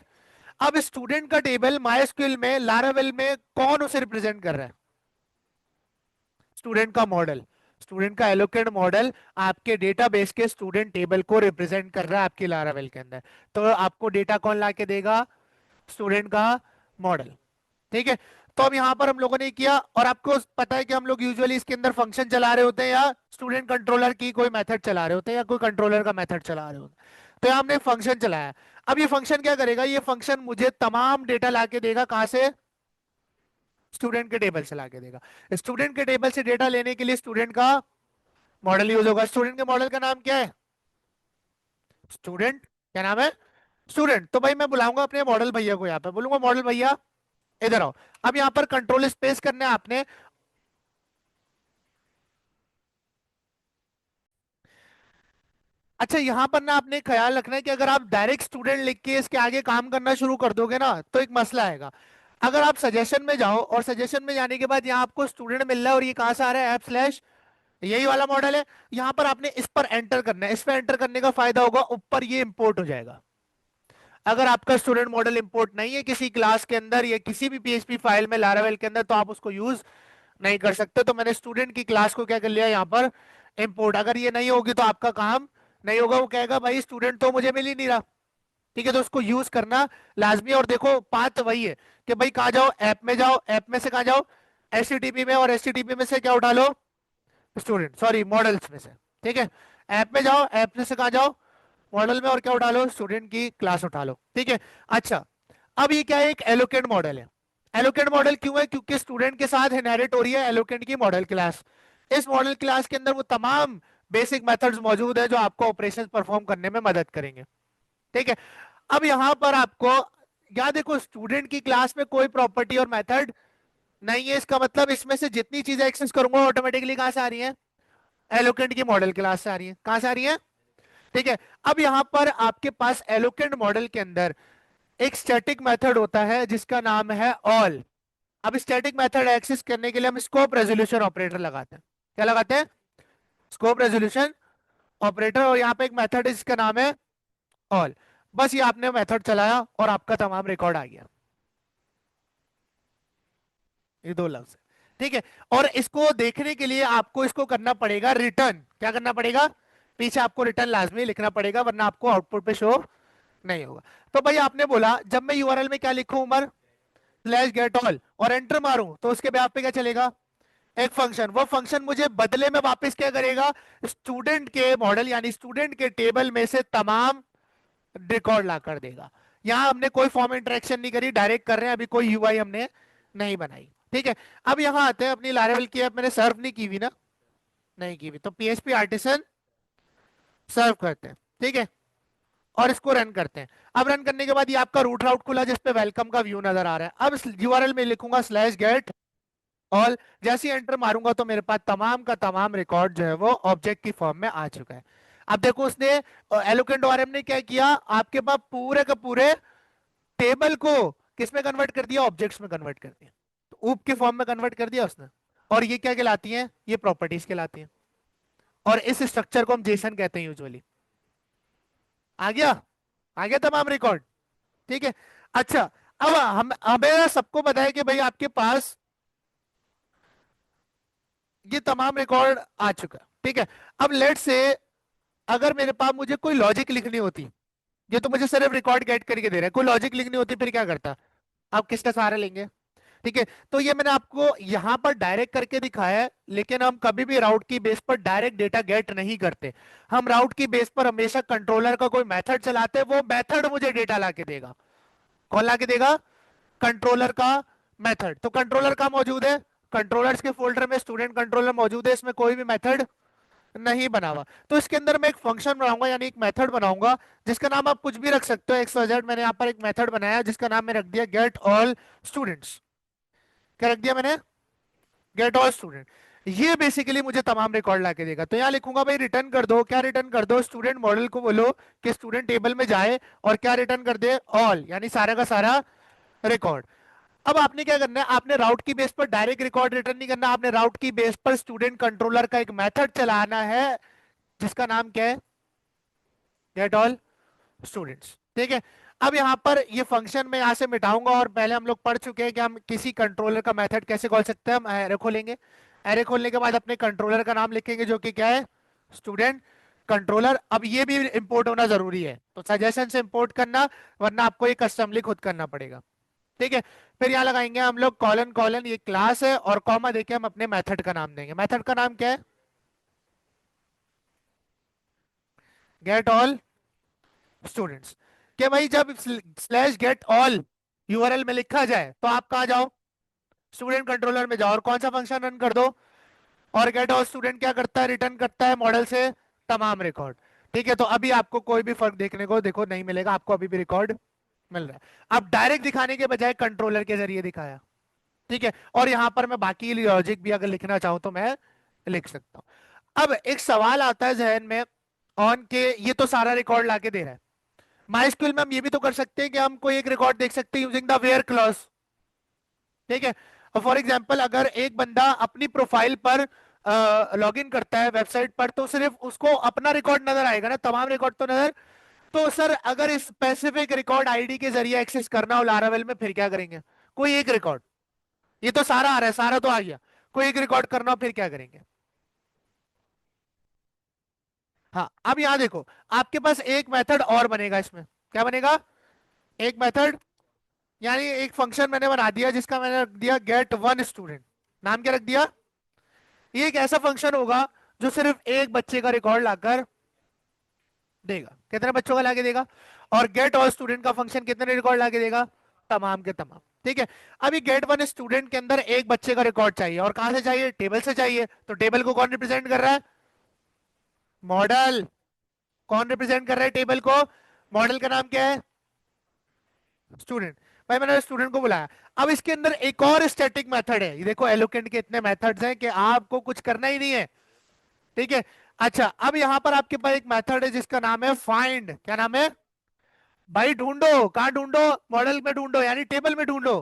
अब स्टूडेंट का टेबल माइस्क्यूएल में लारावेल में कौन उसे रिप्रेजेंट कर रहा है, स्टूडेंट का मॉडल, स्टूडेंट का एलोकेट मॉडल आपके डेटाबेस के स्टूडेंट टेबल को रिप्रेजेंट कर रहा है आपकी लारावेल के अंदर। तो आपको डेटा कौन लाके देगा, स्टूडेंट का मॉडल, ठीक है। तो अब यहां पर हम लोगों ने किया, और आपको पता है कि हम लोग यूजुअली इसके अंदर फंक्शन चला रहे होते हैं, या स्टूडेंट कंट्रोलर की कोई मेथड चला रहे होते हैं, या कोई कंट्रोलर का मेथड चला रहे होते हैं। तो यहाँ हमने फंक्शन चलाया। अब ये फंक्शन क्या करेगा, ये फंक्शन मुझे तमाम डेटा लाके देगा, कहां से, स्टूडेंट के टेबल से लाके देगा। स्टूडेंट के टेबल से डेटा लेने के लिए स्टूडेंट का मॉडल यूज होगा। स्टूडेंट के मॉडल का नाम क्या है, स्टूडेंट, क्या नाम है, स्टूडेंट। तो भाई मैं बुलाऊंगा अपने मॉडल भैया को, यहाँ पे बोलूंगा मॉडल भैया इधर आओ। अब यहाँ पर कंट्रोल स्पेस करना है आपने, अच्छा यहाँ पर ना आपने ख्याल रखना है कि अगर आप डायरेक्ट स्टूडेंट लिख के इसके आगे काम करना शुरू कर दोगे ना तो एक मसला आएगा। अगर आप सजेशन में जाओ, और सजेशन में जाने के बाद यहाँ आपको स्टूडेंट मिल रहा है, और ये कहां से आ रहा है, ऐप स्लैश, यही वाला मॉडल है, यहाँ पर आपने इस पर एंटर करना है। इस पर एंटर करने का फायदा होगा, ऊपर ये इंपोर्ट हो जाएगा। अगर आपका स्टूडेंट मॉडल इंपोर्ट नहीं है किसी क्लास के अंदर या किसी भी पीएचपी फाइल में लारावेल के अंदर, तो आप उसको यूज नहीं कर सकते। तो मैंने स्टूडेंट की क्लास को क्या कर लिया यहाँ पर, इंपोर्ट। अगर ये नहीं होगी तो आपका काम नहीं होगा, वो कहेगा भाई स्टूडेंट तो मुझे मिल ही नहीं रहा, ठीक है। तो उसको यूज करना लाजमी। और देखो बात वही है कि भाई कहाँ जाओ, ऐप में जाओ, ऐप में से कहाँ जाओ, एचटीटीपी में, और एचटीटीपी में से क्या उठा लो, स्टूडेंट, सॉरी मॉडल्स में से, ठीक है। ऐप में जाओ, ऐप में से कहाँ जाओ, मॉडल में, और क्या उठा लो, स्टूडेंट की क्लास उठा लो, ठीक है। अच्छा, अब ये क्या है, एक एलोकेट मॉडल है। एलोकेट मॉडल क्यों है, क्योंकि स्टूडेंट के साथ इनहेरिट हो रही है एलोकेट की मॉडल क्लास। इस मॉडल क्लास के अंदर वो तमाम बेसिक मेथड्स मौजूद है जो आपको ऑपरेशंस परफॉर्म करने में मदद करेंगे, ठीक है। अब यहां पर आपको याद, देखो स्टूडेंट की क्लास में कोई प्रॉपर्टी और मेथड नहीं है, इसका मतलब इसमें से जितनी चीजें एक्सेस करूंगा ऑटोमेटिकली कहां से आ रही है, एलोकेंट की मॉडल क्लास से आ रही है। कहां से आ रही है, ठीक है। अब यहां पर आपके पास एलोकेंट मॉडल के अंदर एक स्टैटिक मेथड होता है जिसका नाम है ऑल, अब स्टैटिक मेथड एक्सेस करने के लिए हम स्कोप रेजोल्यूशन ऑपरेटर लगाते हैं। क्या लगाते हैं? Scope resolution operator. और यहाँ पे एक मेथड है जिसका नाम है ऑल। बस ये आपने मेथड चलाया और आपका तमाम रिकॉर्ड आ गया। ये दो लफ्ज है, ठीक है। और इसको देखने के लिए आपको इसको करना पड़ेगा रिटर्न। क्या करना पड़ेगा? पीछे आपको रिटर्न लाजमी लिखना पड़ेगा, वरना आपको आउटपुट पे शो नहीं होगा। तो भाई आपने बोला जब मैं यूआरएल में क्या लिखूं उमर, स्लैश गेट ऑल, और एंटर मारूं तो उसके बाद पे क्या चलेगा? एक फंक्शन। वो फंक्शन मुझे बदले में वापस क्या करेगा? स्टूडेंट के मॉडल यानी स्टूडेंट के टेबल में से तमाम रिकॉर्ड ला कर देगा। यहां हमने कोई फॉर्म इंटरेक्शन नहीं करी, डायरेक्ट कर रहे हैं, अभी कोई यूआई हमने नहीं बनाई, ठीक है। अब यहां आते हैं, अपनी लारेवल की ऐप मैंने सर्व नहीं की हुई ना, नहीं की हुई, तो पीएचपी आर्टिसन सर्व करते हैं, ठीक है। और इसको रन करते हैं। अब रन करने के बाद ये आपका रूट राउट खुला जिसपे वेलकम का व्यू नजर आ रहा है। अब यूआरएल में लिखूंगा स्लैश गेट ऑल। जैसे ही एंटर मारूंगा तो मेरे पास तमाम का तमाम रिकॉर्ड जो है वो ऑब्जेक्ट की फॉर्म में आ चुका है। अब देखो उसने एलोकेंट ओआरएम ने क्या किया, आपके पास पूरे का पूरे टेबल को किस में कन्वर्ट कर दिया? ऑब्जेक्ट्स में कन्वर्ट कर दिया। तो ऊप के फॉर्म में कन्वर्ट कर दिया उसने। और ये क्या कहलाती हैं? ये प्रॉपर्टीज कहलाती हैं। और इस स्ट्रक्चर को हम जेसन कहते हैं यूजुअली। आ गया? आ गया तमाम रिकॉर्ड, ठीक है। अच्छा, अब हम हमें सबको पता है कि भाई आपके पास ये तमाम रिकॉर्ड आ चुका है, ठीक है। अब लेट से अगर मेरे पास मुझे कोई लॉजिक लिखनी होती, ये तो मुझे सिर्फ रिकॉर्ड गेट करके दे रहा है, कोई लॉजिक लिखनी होती फिर क्या करता? आप किसका सहारा लेंगे? ठीक है। तो ये मैंने आपको यहां पर डायरेक्ट करके दिखाया है, लेकिन हम कभी भी राउट की बेस पर डायरेक्ट डेटा गेट नहीं करते। हम राउट की बेस पर हमेशा कंट्रोलर का कोई मेथड चलाते हैं, वो मेथड मुझे डेटा ला के देगा। कौन ला के देगा? कंट्रोलर का मेथड। तो कंट्रोलर का मौजूद है, कंट्रोलर्स के फोल्डर में स्टूडेंट कंट्रोलर मौजूद है, इसमें कोई भी मेथड नहीं बना हुआ। तो इसके अंदर मैं एक फंक्शन बनाऊंगा यानी एक मेथड बनाऊंगा, जिसका नाम आप कुछ भी रख सकते हो। XYZ मैंने यहाँ पर एक मेथड बनाया जिसका नाम मैं रख दिया गेट ऑल स्टूडेंट्स। क्या रख दिया मैंने? Get all student. ये बेसिकली मुझे तमाम रिकॉर्ड लाके देगा। तो यहाँ लिखूंगा भाई रिटर्न कर दो। क्या रिटर्न कर दो? स्टूडेंट मॉडल को बोलो कि स्टूडेंट टेबल में जाए और क्या रिटर्न कर दे? ऑल, यानी सारा का सारा रिकॉर्ड। अब आपने क्या करना है, आपने राउट की बेस पर डायरेक्ट रिकॉर्ड रिटर्न नहीं करना, आपने राउट की बेस पर स्टूडेंट कंट्रोलर का एक मेथड चलाना है जिसका नाम क्या है? गेट ऑल स्टूडेंट्स, ठीक है। अब यहां पर ये फंक्शन मैं यहां से मिटाऊंगा, और पहले हम लोग पढ़ चुके हैं कि हम किसी कंट्रोलर का मेथड कैसे कॉल सकते हैं। हम एरे खोलेंगे, एरे खोलने के बाद अपने कंट्रोलर का नाम लिखेंगे जो कि क्या है? Student controller. अब ये भी इंपोर्ट होना जरूरी है, तो सजेशन से इंपोर्ट करना, वरना आपको ये कस्टमली खुद करना पड़ेगा, ठीक है। फिर यहाँ लगाएंगे हम लोग कॉलन कॉलन, ये क्लास है, और कॉमा देके हम अपने मेथड का नाम देंगे। मेथड का नाम क्या है? Get all students. कि भाई जब स्लैश गेट ऑल यूआरएल में लिखा जाए तो आप कहा जाओ? स्टूडेंट कंट्रोलर में जाओ और कौन सा फंक्शन रन कर दो? और गेट ऑल स्टूडेंट क्या करता है? रिटर्न करता है मॉडल से तमाम रिकॉर्ड, ठीक है। तो अभी आपको कोई भी फर्क देखने को देखो नहीं मिलेगा, आपको अभी भी रिकॉर्ड मिल रहा है। अब डायरेक्ट दिखाने के बजाय कंट्रोलर के जरिए दिखाया, ठीक है। और यहां पर मैं बाकी लॉजिक भी अगर लिखना चाहूं तो मैं लिख सकता हूं। अब एक सवाल आता है जहन में, ऑन के ये तो सारा रिकॉर्ड लाके दे रहा है। माइस्क्यूएल में हम ये भी तो कर सकते हैं कि हम कोई एक रिकॉर्ड देख सकते हैं यूजिंग द वेयर क्लॉज, ठीक है। फॉर एग्जांपल अगर एक बंदा अपनी प्रोफाइल पर लॉगिन करता है वेबसाइट पर, तो सिर्फ उसको अपना रिकॉर्ड नजर आएगा ना, तमाम रिकॉर्ड तो नजर। तो सर अगर इस स्पेसिफिक रिकॉर्ड आईडी के जरिए एक्सेस करना हो लारावेल में, फिर क्या करेंगे? कोई एक रिकॉर्ड, ये तो सारा आ रहा है, सारा तो आ गया, कोई एक रिकॉर्ड करना हो फिर क्या करेंगे? हाँ, अब यहां देखो, आपके पास एक मेथड और बनेगा इसमें। क्या बनेगा? एक मेथड, यानी एक फंक्शन मैंने बना दिया जिसका मैंने रख दिया गेट वन स्टूडेंट। नाम क्या रख दिया? ये एक ऐसा फंक्शन होगा जो सिर्फ एक बच्चे का रिकॉर्ड लाकर देगा। कितने बच्चों का लाके देगा? और गेट ऑल स्टूडेंट का फंक्शन कितने रिकॉर्ड लाके देगा? तमाम के तमाम, ठीक है। अभी गेट वन स्टूडेंट के अंदर एक बच्चे का रिकॉर्ड चाहिए, और कहां से चाहिए? टेबल से चाहिए। तो टेबल को कौन रिप्रेजेंट कर रहा है? मॉडल। कौन रिप्रेजेंट कर रहा है टेबल को? मॉडल का नाम क्या है? स्टूडेंट। भाई मैंने स्टूडेंट को बुलाया। अब इसके अंदर एक और स्टैटिक मेथड है, ये देखो एलोकेंट के इतने मेथड्स हैं कि आपको कुछ करना ही नहीं है, ठीक है। अच्छा, अब यहां पर आपके पास एक मेथड है जिसका नाम है फाइंड। क्या नाम है? भाई ढूंढो। कहां ढूंढो? मॉडल में ढूंढो, यानी टेबल में ढूंढो।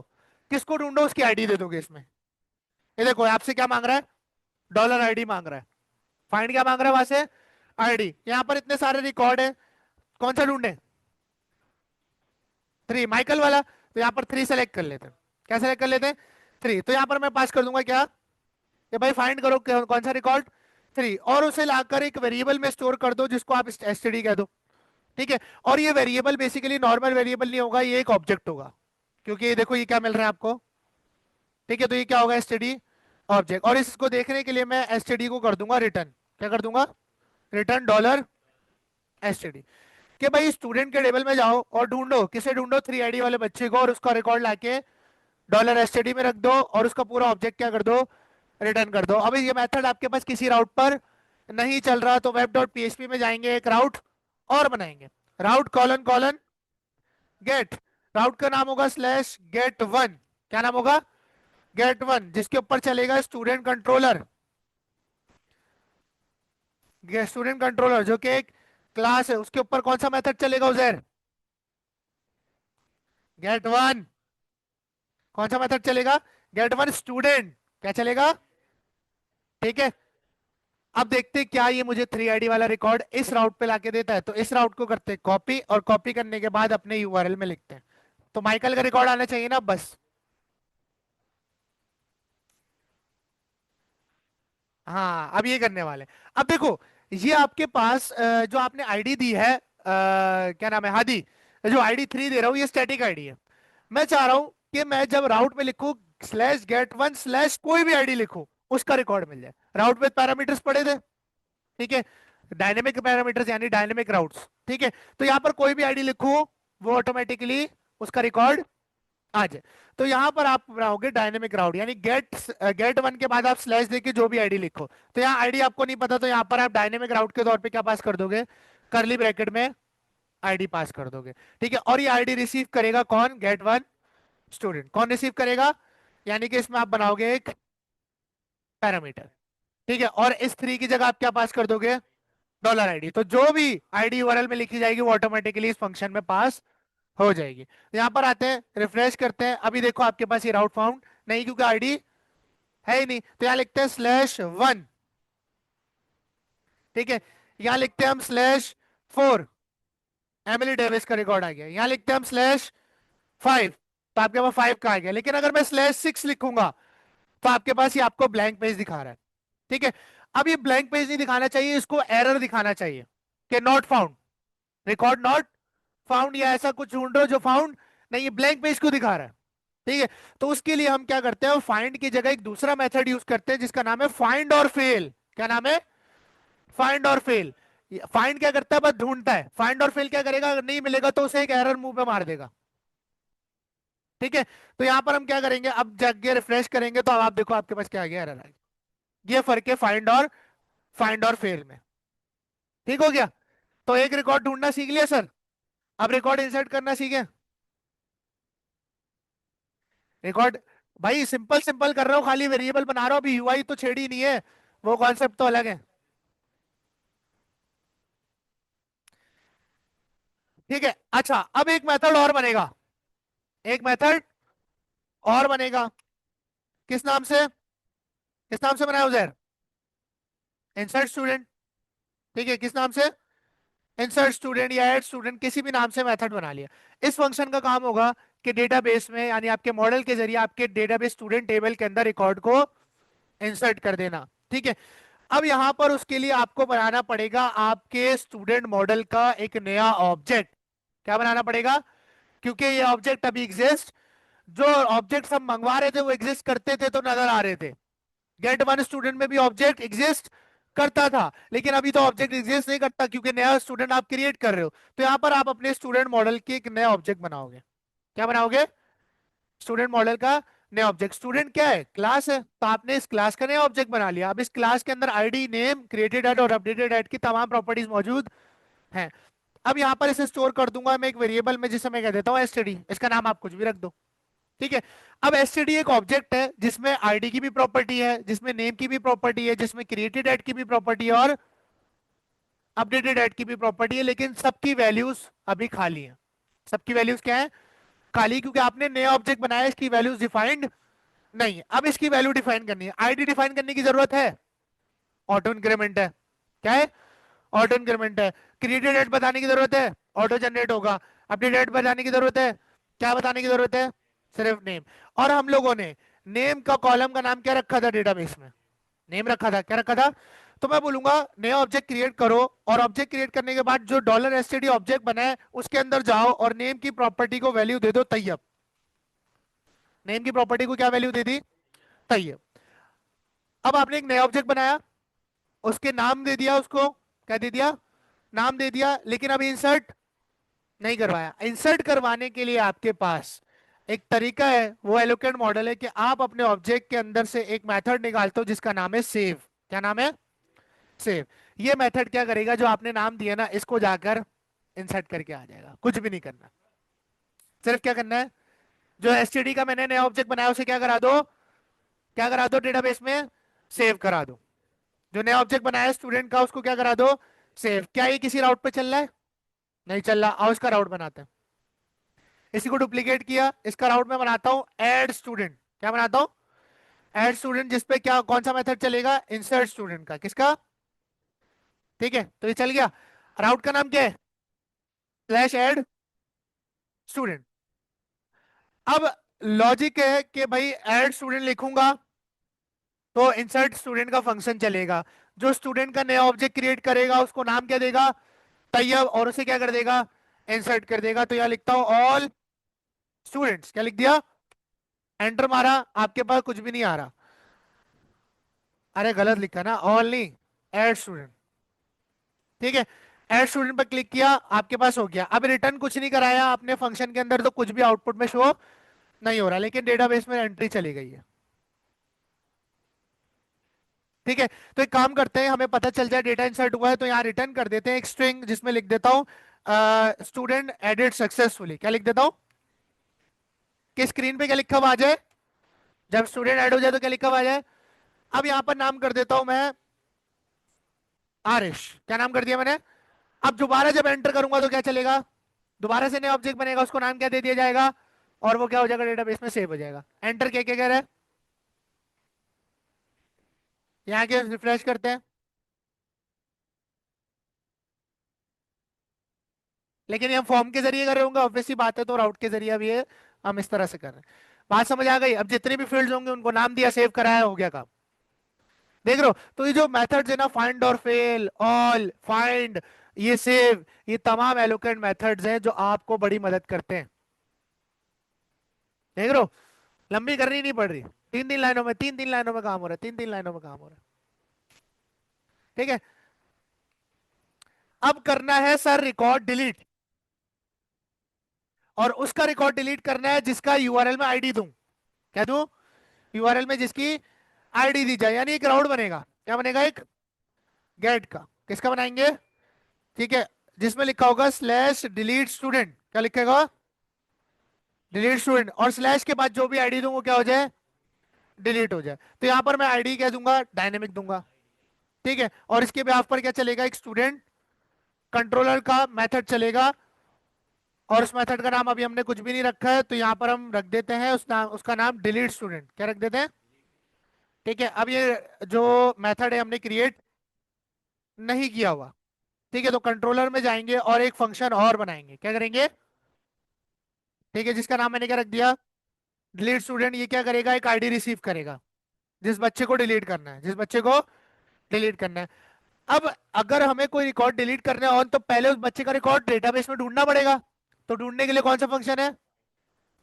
किसको ढूंढो, उसकी आईडी दे दोगे इसमें। ये देखो आपसे क्या मांग रहा है, डॉलर आईडी मांग रहा है। फाइंड क्या मांग रहा है वहां से, आईडी। यहाँ पर इतने सारे रिकॉर्ड है, कौन सा ढूंढे, 3 माइकल वाला, तो यहाँ पर 3 सेलेक्ट कर लेते हैं। क्या सेलेक्ट कर लेते हैं, 3। तो यहाँ पर मैं पास कर दूंगा क्या, कि भाई फाइंड करो कौन सा रिकॉर्ड, 3, और उसे लाकर एक वेरिएबल में स्टोर कर दो जिसको आप एसटीडी कह दो। ठीक है, और ये वेरिएबल बेसिकली नॉर्मल वेरिएबल नहीं होगा, ये एक ऑब्जेक्ट होगा, क्योंकि ये देखो ये क्या मिल रहा है आपको। ठीक है, तो ये क्या होगा, एसटीडी ऑब्जेक्ट। और इसको देखने के लिए मैं एसटीडी को कर दूंगा रिटर्न, क्या कर दूंगा, रिटर्न डॉलर एसटीडी। कि भाई स्टूडेंट के टेबल में जाओ और ढूंढो, किसे ढूंढो, 3 आईडी वाले बच्चे को, और उसका रिकॉर्ड लाके डॉलर एसटीडी में रख दो, और उसका पूरा ऑब्जेक्ट क्या कर दो, रिटर्न कर दो। अभी ये मेथड आपके पास किसी राउट पर नहीं चल रहा, तो वेब डॉट पीएचपी में जाएंगे, एक राउट और बनाएंगे, राउट कॉलन कॉलन गेट। राउट का नाम होगा स्लैश गेट वन। क्या नाम होगा, गेट वन, जिसके ऊपर चलेगा स्टूडेंट कंट्रोलर। स्टूडेंट कंट्रोलर जो कि एक क्लास है, उसके ऊपर कौन सा मेथड चलेगा उधर, गेट वन। कौन सा मेथड चलेगा, गेट वन स्टूडेंट, क्या चलेगा। ठीक है, अब देखते हैं क्या ये मुझे 3 आईडी वाला रिकॉर्ड इस राउट पे लाके देता है। तो इस राउट को करते हैं कॉपी, और कॉपी करने के बाद अपने यूआरएल में लिखते हैं। तो माइकल का रिकॉर्ड आना चाहिए ना, बस। हाँ, अब ये करने वाले। अब देखो, ये आपके पास जो आपने आईडी दी है, क्या नाम है, हादी, जो आईडी 3 दे रहा हूँ, ये स्टैटिक आईडी है। मैं चाह रहा हूँ कि मैं जब राउट में लिखूं स्लैश गेट वन स्लैश कोई भी आईडी लिखूं, उसका रिकॉर्ड मिल जाए। राउट में पैरामीटर्स पड़े थे, ठीक है, डायनेमिक पैरामीटर्स यानी डायनेमिक राउट्स। ठीक है, तो यहाँ पर कोई भी आईडी लिखूं, वो ऑटोमेटिकली उसका रिकॉर्ड आ जाए। तो यहाँ पर आप बनाओगे डायनेमिक राउट, यानी गेट वन के बाद आप स्लैश देके जो भी आईडी लिखो। तो यहाँ आईडी आपको नहीं पता, तो यहाँ पर आप डायनेमिक राउट के तौर पे क्या पास कर दोगे, करली ब्रैकेट में आईडी पास कर दोगे। ठीक है, और ये आईडी रिसीव करेगा कौन, गेट वन स्टूडेंट। कौन रिसीव करेगा, यानी कि इसमें आप बनाओगे एक पैरामीटर। ठीक है, और इस 3 की जगह आप क्या पास कर दोगे, डॉलर आईडी। तो जो भी आईडी यूआरएल में लिखी जाएगी वो ऑटोमेटिकली इस फंक्शन में पास हो जाएगी। तो यहाँ पर आते हैं, रिफ्रेश करते हैं, अभी देखो आपके पास ये राउट फाउंड नहीं, क्योंकि आईडी है ही नहीं। तो यहाँ लिखते हैं स्लैश वन। ठीक है, यहाँ लिखते हैं हम स्लैश 4, एमिली डेविस का रिकॉर्ड आ गया। यहाँ लिखते हैं हम स्लैश 5, तो आपके पास 5 का आ गया। लेकिन अगर मैं स्लैश 6 लिखूंगा, तो आपके पास ये आपको ब्लैंक पेज दिखा रहा है। ठीक है, अब ये ब्लैंक पेज नहीं दिखाना चाहिए, इसको एरर दिखाना चाहिए कि not found, record not found, या ऐसा कुछ ढूंढो जो फाउंड नहीं, ये ब्लैंक पेज को दिखा रहा है। ठीक है, तो उसके लिए हम क्या करते हैं, फाइंड की जगह एक दूसरा मेथड यूज करते हैं जिसका नाम है फाइंड और फेल। क्या नाम है, फाइंड और फेल। फाइंड क्या करता है, बस ढूंढता है। फाइंड और फेल क्या करेगा, अगर नहीं मिलेगा तो उसे एक एरर मुंह पे मार देगा। ठीक है, तो यहां पर हम क्या करेंगे, अब जाके रिफ्रेश करेंगे तो अब आप देखो आपके पास क्या आ गया, एरर आ गया। ये फर्क है फाइंड और फेल में। ठीक हो गया, तो एक रिकॉर्ड ढूंढना सीख लिया सर। अब रिकॉर्ड इंसर्ट करना सीखे, रिकॉर्ड, भाई सिंपल सिंपल कर रहा हूँ, खाली वेरिएबल बना रहा हूँ, अभी यूआई तो छेड़ी नहीं है, वो कॉन्सेप्ट तो अलग है। ठीक है, अच्छा, अब एक मेथड और बनेगा, एक मेथड और बनेगा, किस नाम से, किस नाम से बनाया उधर, इंसर्ट स्टूडेंट। ठीक है, किस नाम से, इंसर्ट स्टूडेंट या ऐड स्टूडेंट, किसी भी नाम से मेथड बना लिया। इस फंक्शन का काम होगा कि डेटाबेस में, यानी आपके मॉडल के जरिए आपके डेटाबेस स्टूडेंट टेबल के अंदर रिकॉर्ड को इंसर्ट कर देना। ठीक है, अब यहां पर उसके लिए आपको बनाना पड़ेगा आपके स्टूडेंट मॉडल का एक नया ऑब्जेक्ट। क्या बनाना पड़ेगा, क्योंकि ये ऑब्जेक्ट अभी एग्जिस्ट, जो ऑब्जेक्ट हम मंगवा रहे थे वो एग्जिस्ट करते थे तो नजर आ रहे थे। गेट वन स्टूडेंट में भी ऑब्जेक्ट एग्जिस्ट करता था, लेकिन अभी तो ऑब्जेक्ट एग्जिस्ट नहीं करता क्योंकि नया स्टूडेंट आप क्रिएट कर रहे हो। तो यहां पर आप अपने स्टूडेंट मॉडल की एक नया ऑब्जेक्ट बनाओगे। क्या बनाओगे, स्टूडेंट मॉडल का नया ऑब्जेक्ट। स्टूडेंट क्या है, क्लास है, तो आपने इस क्लास का नया ऑब्जेक्ट बना लिया। अब इस क्लास के अंदर आईडी, नेम, क्रिएटेड एड और अपडेटेड एड की तमाम प्रॉपर्टीज मौजूद हैं। अब यहां पर इसे स्टोर कर दूंगा मैं एक वेरिएबल में, जिसे मैं कह देता हूं एसटीडी। इसका नाम आप कुछ भी रख दो। ठीक है, अब एसटीडी एक ऑब्जेक्ट है जिसमें आईडी की भी प्रॉपर्टी है, जिसमें नेम की भी प्रॉपर्टी है, जिसमें क्रिएटेड एड की भी प्रॉपर्टी है और अपडेटेड एड की भी प्रॉपर्टी है, लेकिन सबकी वैल्यूज अभी खाली है। सबकी वैल्यूज क्या है, खाली, क्योंकि आपने नया ऑब्जेक्ट बनाया, इसकी वैल्यूज डिफाइंड नहीं है। अब इसकी वैल्यू डिफाइन करनी है, आईडी डिफाइन करने की जरूरत है, ऑटो इंक्रीमेंट है। क्या है? ऑटो इंक्रीमेंट है। क्रिएटेड डेट बताने की जरूरत है, ऑटो जनरेट होगा। अपनी डेट बताने की जरूरत है, क्या बताने की जरूरत है? सिर्फ नेम। और हम लोगों ने नेम का कॉलम का नाम क्या रखा था डेटाबेस में? नेम रखा था। क्या रखा था? तो मैं बोलूंगा नया ऑब्जेक्ट क्रिएट करो, और ऑब्जेक्ट क्रिएट करने के बाद जो डॉलर एसटीडी ऑब्जेक्ट बना है उसके अंदर जाओ और नेम की प्रॉपर्टी को वैल्यू दे दो तैयब। नेम की प्रॉपर्टी को क्या वैल्यू दे दी? तैयब। अब आपने एक नया ऑब्जेक्ट बनाया, उसके नाम दे दिया, उसको क्या दे दिया? नाम दे दिया। लेकिन अभी इंसर्ट नहीं करवाया। इंसर्ट करवाने के लिए आपके पास एक तरीका है, वो एलोकेट मॉडल है, कि आप अपने ऑब्जेक्ट के अंदर से एक मेथड निकालते हो जिसका नाम है सेव। क्या नाम है? सेव। ये मेथड क्या करेगा? जो आपने नाम दिया ना, इसको जाकर इंसर्ट करके आ जाएगा। कुछ भी नहीं करना, सिर्फ क्या करना है, जो एसटीडी का मैंने नया ऑब्जेक्ट बनाया उसे क्या करा दो? क्या करा दो? डेटाबेस में सेव करा दो। जो नया ऑब्जेक्ट बनाया स्टूडेंट का, उसको क्या करा दो? सेव। क्या ये किसी राउट पे चल रहा है? नहीं चल रहा। आओ इसका राउट बनाते हैं। इसी को डुप्लीकेट किया, इसका राउट में बनाता हूं एड स्टूडेंट। क्या बनाता हूं? एड स्टूडेंट, जिसपे क्या कौन सा मेथड चलेगा? इंसर्ट स्टूडेंट का। किसका? ठीक है, तो ये चल गया। राउट का नाम क्या है? Slash add student. अब लॉजिक है कि भाई एड स्टूडेंट लिखूंगा तो इंसर्ट स्टूडेंट का फंक्शन चलेगा। जो स्टूडेंट का नया ऑब्जेक्ट क्रिएट करेगा उसको नाम क्या देगा? तैयब। और उसे क्या कर देगा? इंसर्ट कर देगा। तो यहां लिखता हूं ऑल स्टूडेंट्स। क्या लिख दिया? एंटर मारा, आपके पास कुछ भी नहीं आ रहा। अरे गलत लिखा ना, ऑल नहीं, एड स्टूडेंट। ठीक है, एड स्टूडेंट पर क्लिक किया, आपके पास हो गया। अब रिटर्न कुछ नहीं कराया आपने फंक्शन के अंदर, तो कुछ भी आउटपुट में शो नहीं हो रहा, लेकिन डेटाबेस में एंट्री चली गई है। ठीक है, तो एक काम करते हैं, हमें पता चल जाए डेटा इंसर्ट हुआ है, तो यहाँ रिटर्न कर देते हैं एक स्ट्रिंग, जिसमें लिख देता हूँ स्टूडेंट एडिड सक्सेसफुली। क्या लिख देता हूँ कि स्क्रीन पे क्या लिखा हुआ आ जाए? जब स्टूडेंट ऐड हो जाए तो क्या लिखा हुआ आ जाए? अब यहाँ पर नाम कर देता हूं मैं आरिश। क्या नाम कर दिया मैंने? अब दोबारा जब एंटर करूंगा तो क्या चलेगा? दोबारा से नया ऑब्जेक्ट बनेगा, उसको नाम क्या दे दिया जाएगा, और वो क्या हो जाएगा? डेटाबेस में सेव हो जाएगा। एंटर क्या क्या कह रहा है? यहाँ के रिफ्रेश करते हैं, लेकिन ये हम फॉर्म के जरिए कर रहे होंगे, ऑब्वियसली बात है, तो राउट के जरिए भी है, हम इस तरह से कर रहे हैं। बात समझ आ गई? अब जितने भी फील्ड्स होंगे उनको नाम दिया, सेव कराया, हो गया काम। देख रहे हो? तो ये जो मेथड्स है ना, फाइंड और फेल, ऑल, फाइंड, ये सेव, ये तमाम एलोकेट मेथड्स हैं जो आपको बड़ी मदद करते हैं। देख रहे हो? लंबी करनी नहीं पड़ रही, तीन तीन लाइनों में, तीन तीन लाइनों में काम हो रहा है, तीन तीन लाइनों में काम हो रहा है। ठीक है, अब करना है सर रिकॉर्ड डिलीट, और उसका रिकॉर्ड डिलीट करना है जिसका यूआरएल में आईडी दूं। क्या दूं? यूआरएल में जिसकी आईडी दी जाए, यानी एक राउट बनेगा। क्या बनेगा? एक गेट का। किसका बनाएंगे? ठीक है, जिसमें लिखा होगा स्लैश डिलीट स्टूडेंट। क्या लिखेगा? Delete student. और स्लैश के बाद जो भी आईडी दूं वो क्या हो जाए? डिलीट हो जाए। तो यहां पर मैं आईडी क्या दूंगा? डायनेमिक दूंगा। ठीक है, और इसके बेहाफ पर क्या चलेगा? एक स्टूडेंट कंट्रोलर का मेथड चलेगा, और उस मेथड का नाम अभी हमने कुछ भी नहीं रखा है, तो यहां पर हम रख देते हैं उसका नाम डिलीट स्टूडेंट। क्या रख देते हैं? ठीक है, अब ये जो मेथड है हमने क्रिएट नहीं किया हुआ। ठीक है, तो कंट्रोलर में जाएंगे और एक फंक्शन और बनाएंगे। क्या करेंगे? ठीक है, जिसका नाम मैंने क्या रख दिया? Delete student. ये क्या करेगा? एक आईडी रिसीव करेगा, जिस बच्चे को डिलीट करना है, जिस बच्चे को डिलीट करना है। अब अगर हमें कोई रिकॉर्ड डिलीट करना है ऑन, तो पहले उस बच्चे का रिकॉर्ड डेटाबेस में ढूंढना पड़ेगा। तो ढूंढने के लिए कौन सा फंक्शन है?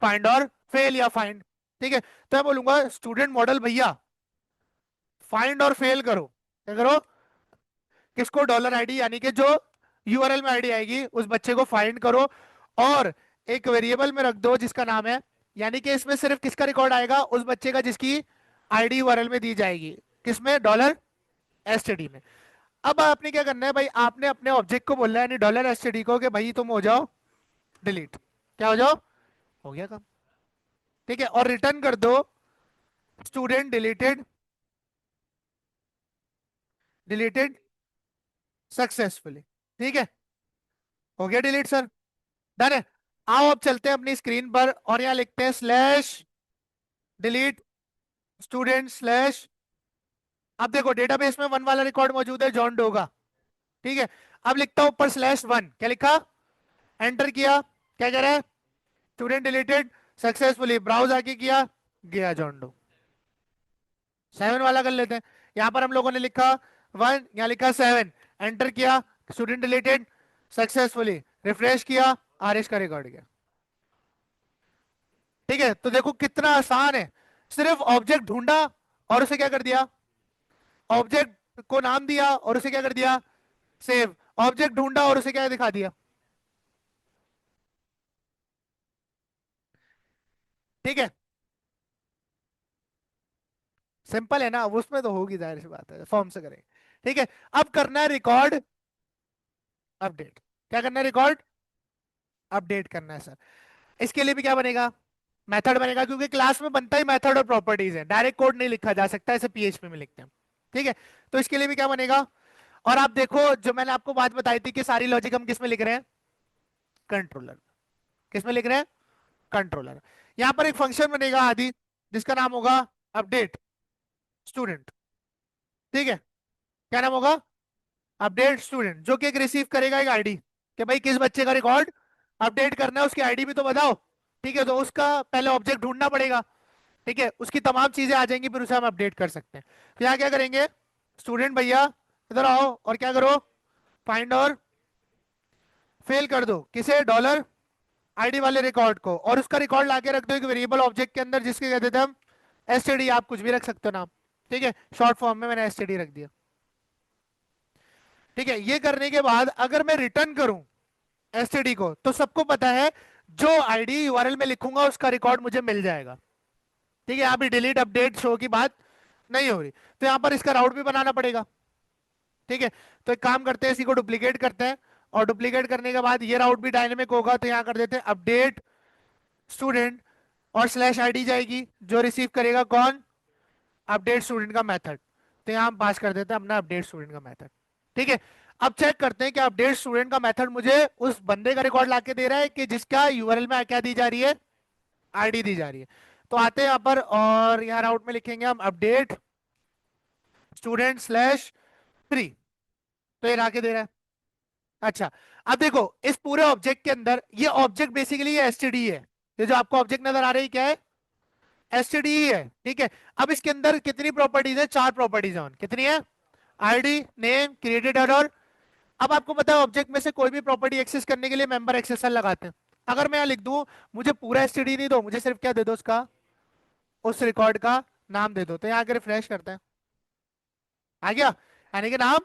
फाइंड और फेल, या फाइंड। ठीक है, तो मैं बोलूंगा स्टूडेंट मॉडल भैया फाइंड और फेल करो। क्या करो? किसको? डॉलर आईडी, यानी कि जो यूआरएल में आईडी आएगी उस बच्चे को फाइंड करो, और एक वेरिएबल में रख दो जिसका नाम है, यानी कि इसमें सिर्फ किसका रिकॉर्ड आएगा? उस बच्चे का जिसकी आईडी यूआरएल में दी जाएगी। किसमें? डॉलर एसटीडी में। अब आपने क्या करना है भाई? आपने अपने ऑब्जेक्ट को बोलना है, यानी डॉलर एसटीडी को, कि भाई तुम हो जाओ डिलीट। क्या हो जाओ? हो गया काम। ठीक है, और रिटर्न कर दो स्टूडेंट डिलीटेड, डिलीटेड सक्सेसफुली। ठीक है, हो गया डिलीट सर। डन है। आओ अब चलते हैं अपनी स्क्रीन पर और यहाँ लिखते हैं स्लैश डिलीट स्टूडेंट स्लैश। अब देखो डेटाबेस में 1 वाला रिकॉर्ड मौजूद है जॉन डो का। ठीक है। अब लिखता हूं ऊपर /1, क्या लिखा, एंटर किया, क्या कह रहा है, स्टूडेंट डिलीटेड सक्सेसफुली, ब्राउज आके किया, गया जॉन डो। 7 वाला कर लेते हैं। यहां पर हम लोगों ने लिखा 1, यहाँ लिखा 7, एंटर किया, स्टूडेंट डिलीटेड सक्सेसफुली, रिफ्रेश किया, आरएस का रिकॉर्ड गया। ठीक है, तो देखो कितना आसान है। सिर्फ ऑब्जेक्ट ढूंढा और उसे क्या कर दिया, ऑब्जेक्ट को नाम दिया और उसे क्या कर दिया, सेव। ऑब्जेक्ट ढूंढा और उसे क्या दिखा दिया। ठीक है, सिंपल है ना, उसमें तो होगी, जाहिर सी बात है, फॉर्म से करेंगे। ठीक है। अब करना है रिकॉर्ड अपडेट। क्या करना है, रिकॉर्ड अपडेट करना है सर। इसके लिए भी क्या बनेगा, मेथड बनेगा, क्योंकि क्लास में बनता ही मेथड और प्रॉपर्टीज है, डायरेक्ट कोड नहीं लिखा जा सकता, ऐसे पीएचपी में लिखते हैं। ठीक है। तो इसके लिए भी क्या बनेगा, और आप देखो जो मैंने आपको बात बताई थी कि सारी लॉजिक हम किस में लिख रहे हैं, कंट्रोलर। किस में लिख रहे हैं, कंट्रोलर। यहां पर एक फंक्शन बनेगा आदि, जिसका नाम होगा अपडेट स्टूडेंट। ठीक है, क्या नाम होगा, अपडेट स्टूडेंट, जो कि एक रिसीव करेगा एक आईडी, कि भाई किस बच्चे का रिकॉर्ड अपडेट करना है, उसकी आईडी भी तो बताओ। ठीक है, तो उसका पहले ऑब्जेक्ट ढूंढना पड़ेगा। ठीक है, उसकी तमाम चीजें आ जाएंगी, फिर उसे हम अपडेट कर सकते हैं। तो यहाँ क्या करेंगे, स्टूडेंट भैया इधर आओ और क्या करो, फाइंड और फेल कर दो किसे, डॉलर आईडी वाले रिकॉर्ड को, और उसका रिकॉर्ड लाके रख दो एक वेरिएबल ऑब्जेक्ट के अंदर, जिसके कहते थे हम एसटीडी। आप कुछ भी रख सकते हो नाम। ठीक है, शॉर्ट फॉर्म में मैंने एसटीडी रख दिया। ठीक है, ये करने के बाद अगर मैं रिटर्न करूं एसटीडी को, तो सबको पता है जो आईडी यूआरएल में लिखूंगा उसका रिकॉर्ड मुझे मिल जाएगा। ठीक है, यहाँ भी डिलीट अपडेट शो की बात नहीं हो रही, तो यहाँ पर इसका राउट भी बनाना पड़ेगा। ठीक है, तो एक काम करते हैं, इसी को डुप्लीकेट करते हैं, और डुप्लीकेट करने के बाद ये राउट भी डायनेमिक होगा, तो यहाँ कर देते हैं अपडेट स्टूडेंट, और /id जाएगी, जो रिसीव करेगा कौन, अपडेट स्टूडेंट का मेथड। तो यहाँ हम पास कर देते हैं अपना अपडेट स्टूडेंट का मेथड। ठीक है, अब चेक करते हैं कि अपडेट स्टूडेंट का मेथड मुझे उस बंदे का रिकॉर्ड लाके दे रहा है कि जिसका यूआरएल में क्या दी जा रही है, आईडी दी जा रही है। तो आते हैं यहाँ पर और यहाँ राउट में लिखेंगे हम अपडेट स्टूडेंट /3, तो ये लाके दे रहा है। अच्छा, अब देखो इस पूरे ऑब्जेक्ट के अंदर ये ऑब्जेक्ट बेसिकली ये एसटीडी है, ये जो आपको ऑब्जेक्ट नजर आ रही है क्या है, एसटीडी है। ठीक है, अब इसके अंदर कितनी प्रॉपर्टीज है, 4 प्रॉपर्टीज है, कितनी है, आईडी, नेम, क्रिएटेड एरर। अब आपको पता है ऑब्जेक्ट में से कोई भी प्रॉपर्टी एक्सेस करने के लिए मेंबर एक्सेसर लगाते हैं। अगर मैं यहाँ लिख दूं मुझे पूरा एसटीडी नहीं दो, मुझे सिर्फ क्या दे दो, उसका उस रिकॉर्ड का नाम दे दो, तो यहाँ आके रिफ्रेश करते हैं, आ गया, यानी कि नाम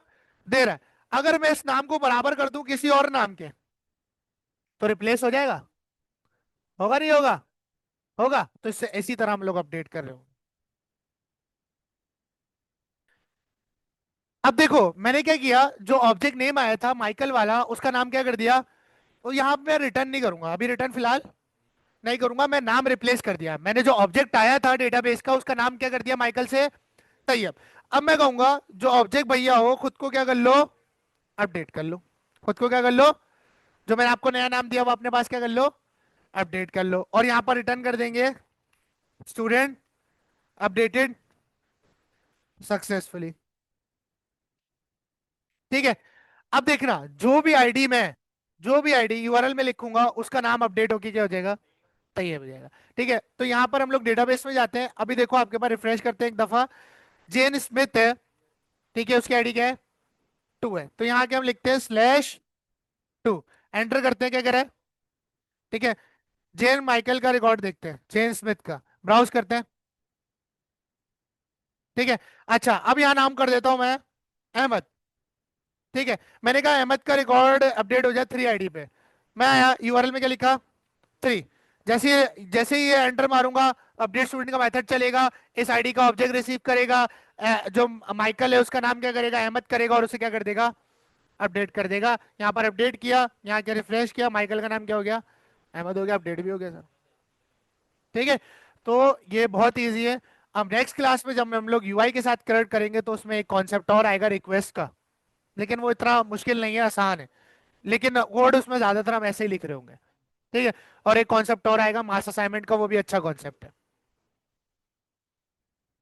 दे रहा है। अगर मैं इस नाम को बराबर कर दूं किसी और नाम के, तो रिप्लेस हो जाएगा, होगा नहीं होगा, होगा। तो इससे इसी तरह हम लोग अपडेट कर रहे हो। अब देखो मैंने क्या किया, जो ऑब्जेक्ट नेम आया था माइकल वाला, उसका नाम क्या कर दिया, तो यहाँ पे मैं रिटर्न नहीं करूंगा, अभी रिटर्न फिलहाल नहीं करूंगा, मैं नाम रिप्लेस कर दिया। मैंने जो ऑब्जेक्ट आया था डेटाबेस का, उसका नाम क्या कर दिया, माइकल से तैयब। अब मैं कहूंगा जो ऑब्जेक्ट भैया हो खुद को क्या कर लो, अपडेट कर लो, खुद को क्या कर लो, जो मैंने आपको नया नाम दिया वो अपने पास क्या कर लो, अपडेट कर लो, और यहाँ पर रिटर्न कर देंगे स्टूडेंट अपडेटेड सक्सेसफुली। ठीक है, अब देखना जो भी आईडी मैं, जो भी आईडी यूआरएल में लिखूंगा उसका नाम अपडेट होके क्या हो जाएगा, तैयार हो जाएगा। ठीक है, तो यहाँ पर हम लोग डेटाबेस में जाते हैं, अभी देखो आपके पास, रिफ्रेश करते हैं एक दफा, जेन स्मिथ है। ठीक है, उसकी आईडी क्या है, 2 है, तो यहाँ के हम लिखते हैं /2, एंटर करते हैं, क्या करें, ठीक है, जेन माइकल का रिकॉर्ड देखते हैं, जेन स्मिथ का, ब्राउज करते हैं। ठीक है, अच्छा अब यहाँ नाम कर देता हूं मैं अहमद। ठीक है, मैंने कहा अहमद का रिकॉर्ड अपडेट हो जाए 3 आईडी पे, मैं आया यूआरएल में क्या लिखा, 3। जैसे ही ये एंटर मारूंगा, अपडेट स्टूडेंट का मेथड चलेगा, इस आईडी का ऑब्जेक्ट रिसीव करेगा, जो माइकल है उसका नाम क्या करेगा, अहमद करेगा, और उसे क्या कर देगा, अपडेट कर देगा। यहाँ पर अपडेट किया, यहाँ क्या रिफ्रेश किया, माइकल का नाम क्या हो गया, अहमद हो गया, अपडेट भी हो गया सर। ठीक है, तो ये बहुत इजी है। अब नेक्स्ट क्लास में जब हम लोग यूआई के साथ कनेक्ट करेंगे, तो उसमें एक कॉन्सेप्ट और आएगा रिक्वेस्ट का, लेकिन वो इतना मुश्किल नहीं है, आसान है, लेकिन कोड उसमें ज्यादातर हम ऐसे ही लिख रहे होंगे। ठीक है। और एक कॉन्सेप्ट और आएगा मास असाइनमेंट का, वो भी अच्छा कॉन्सेप्ट है।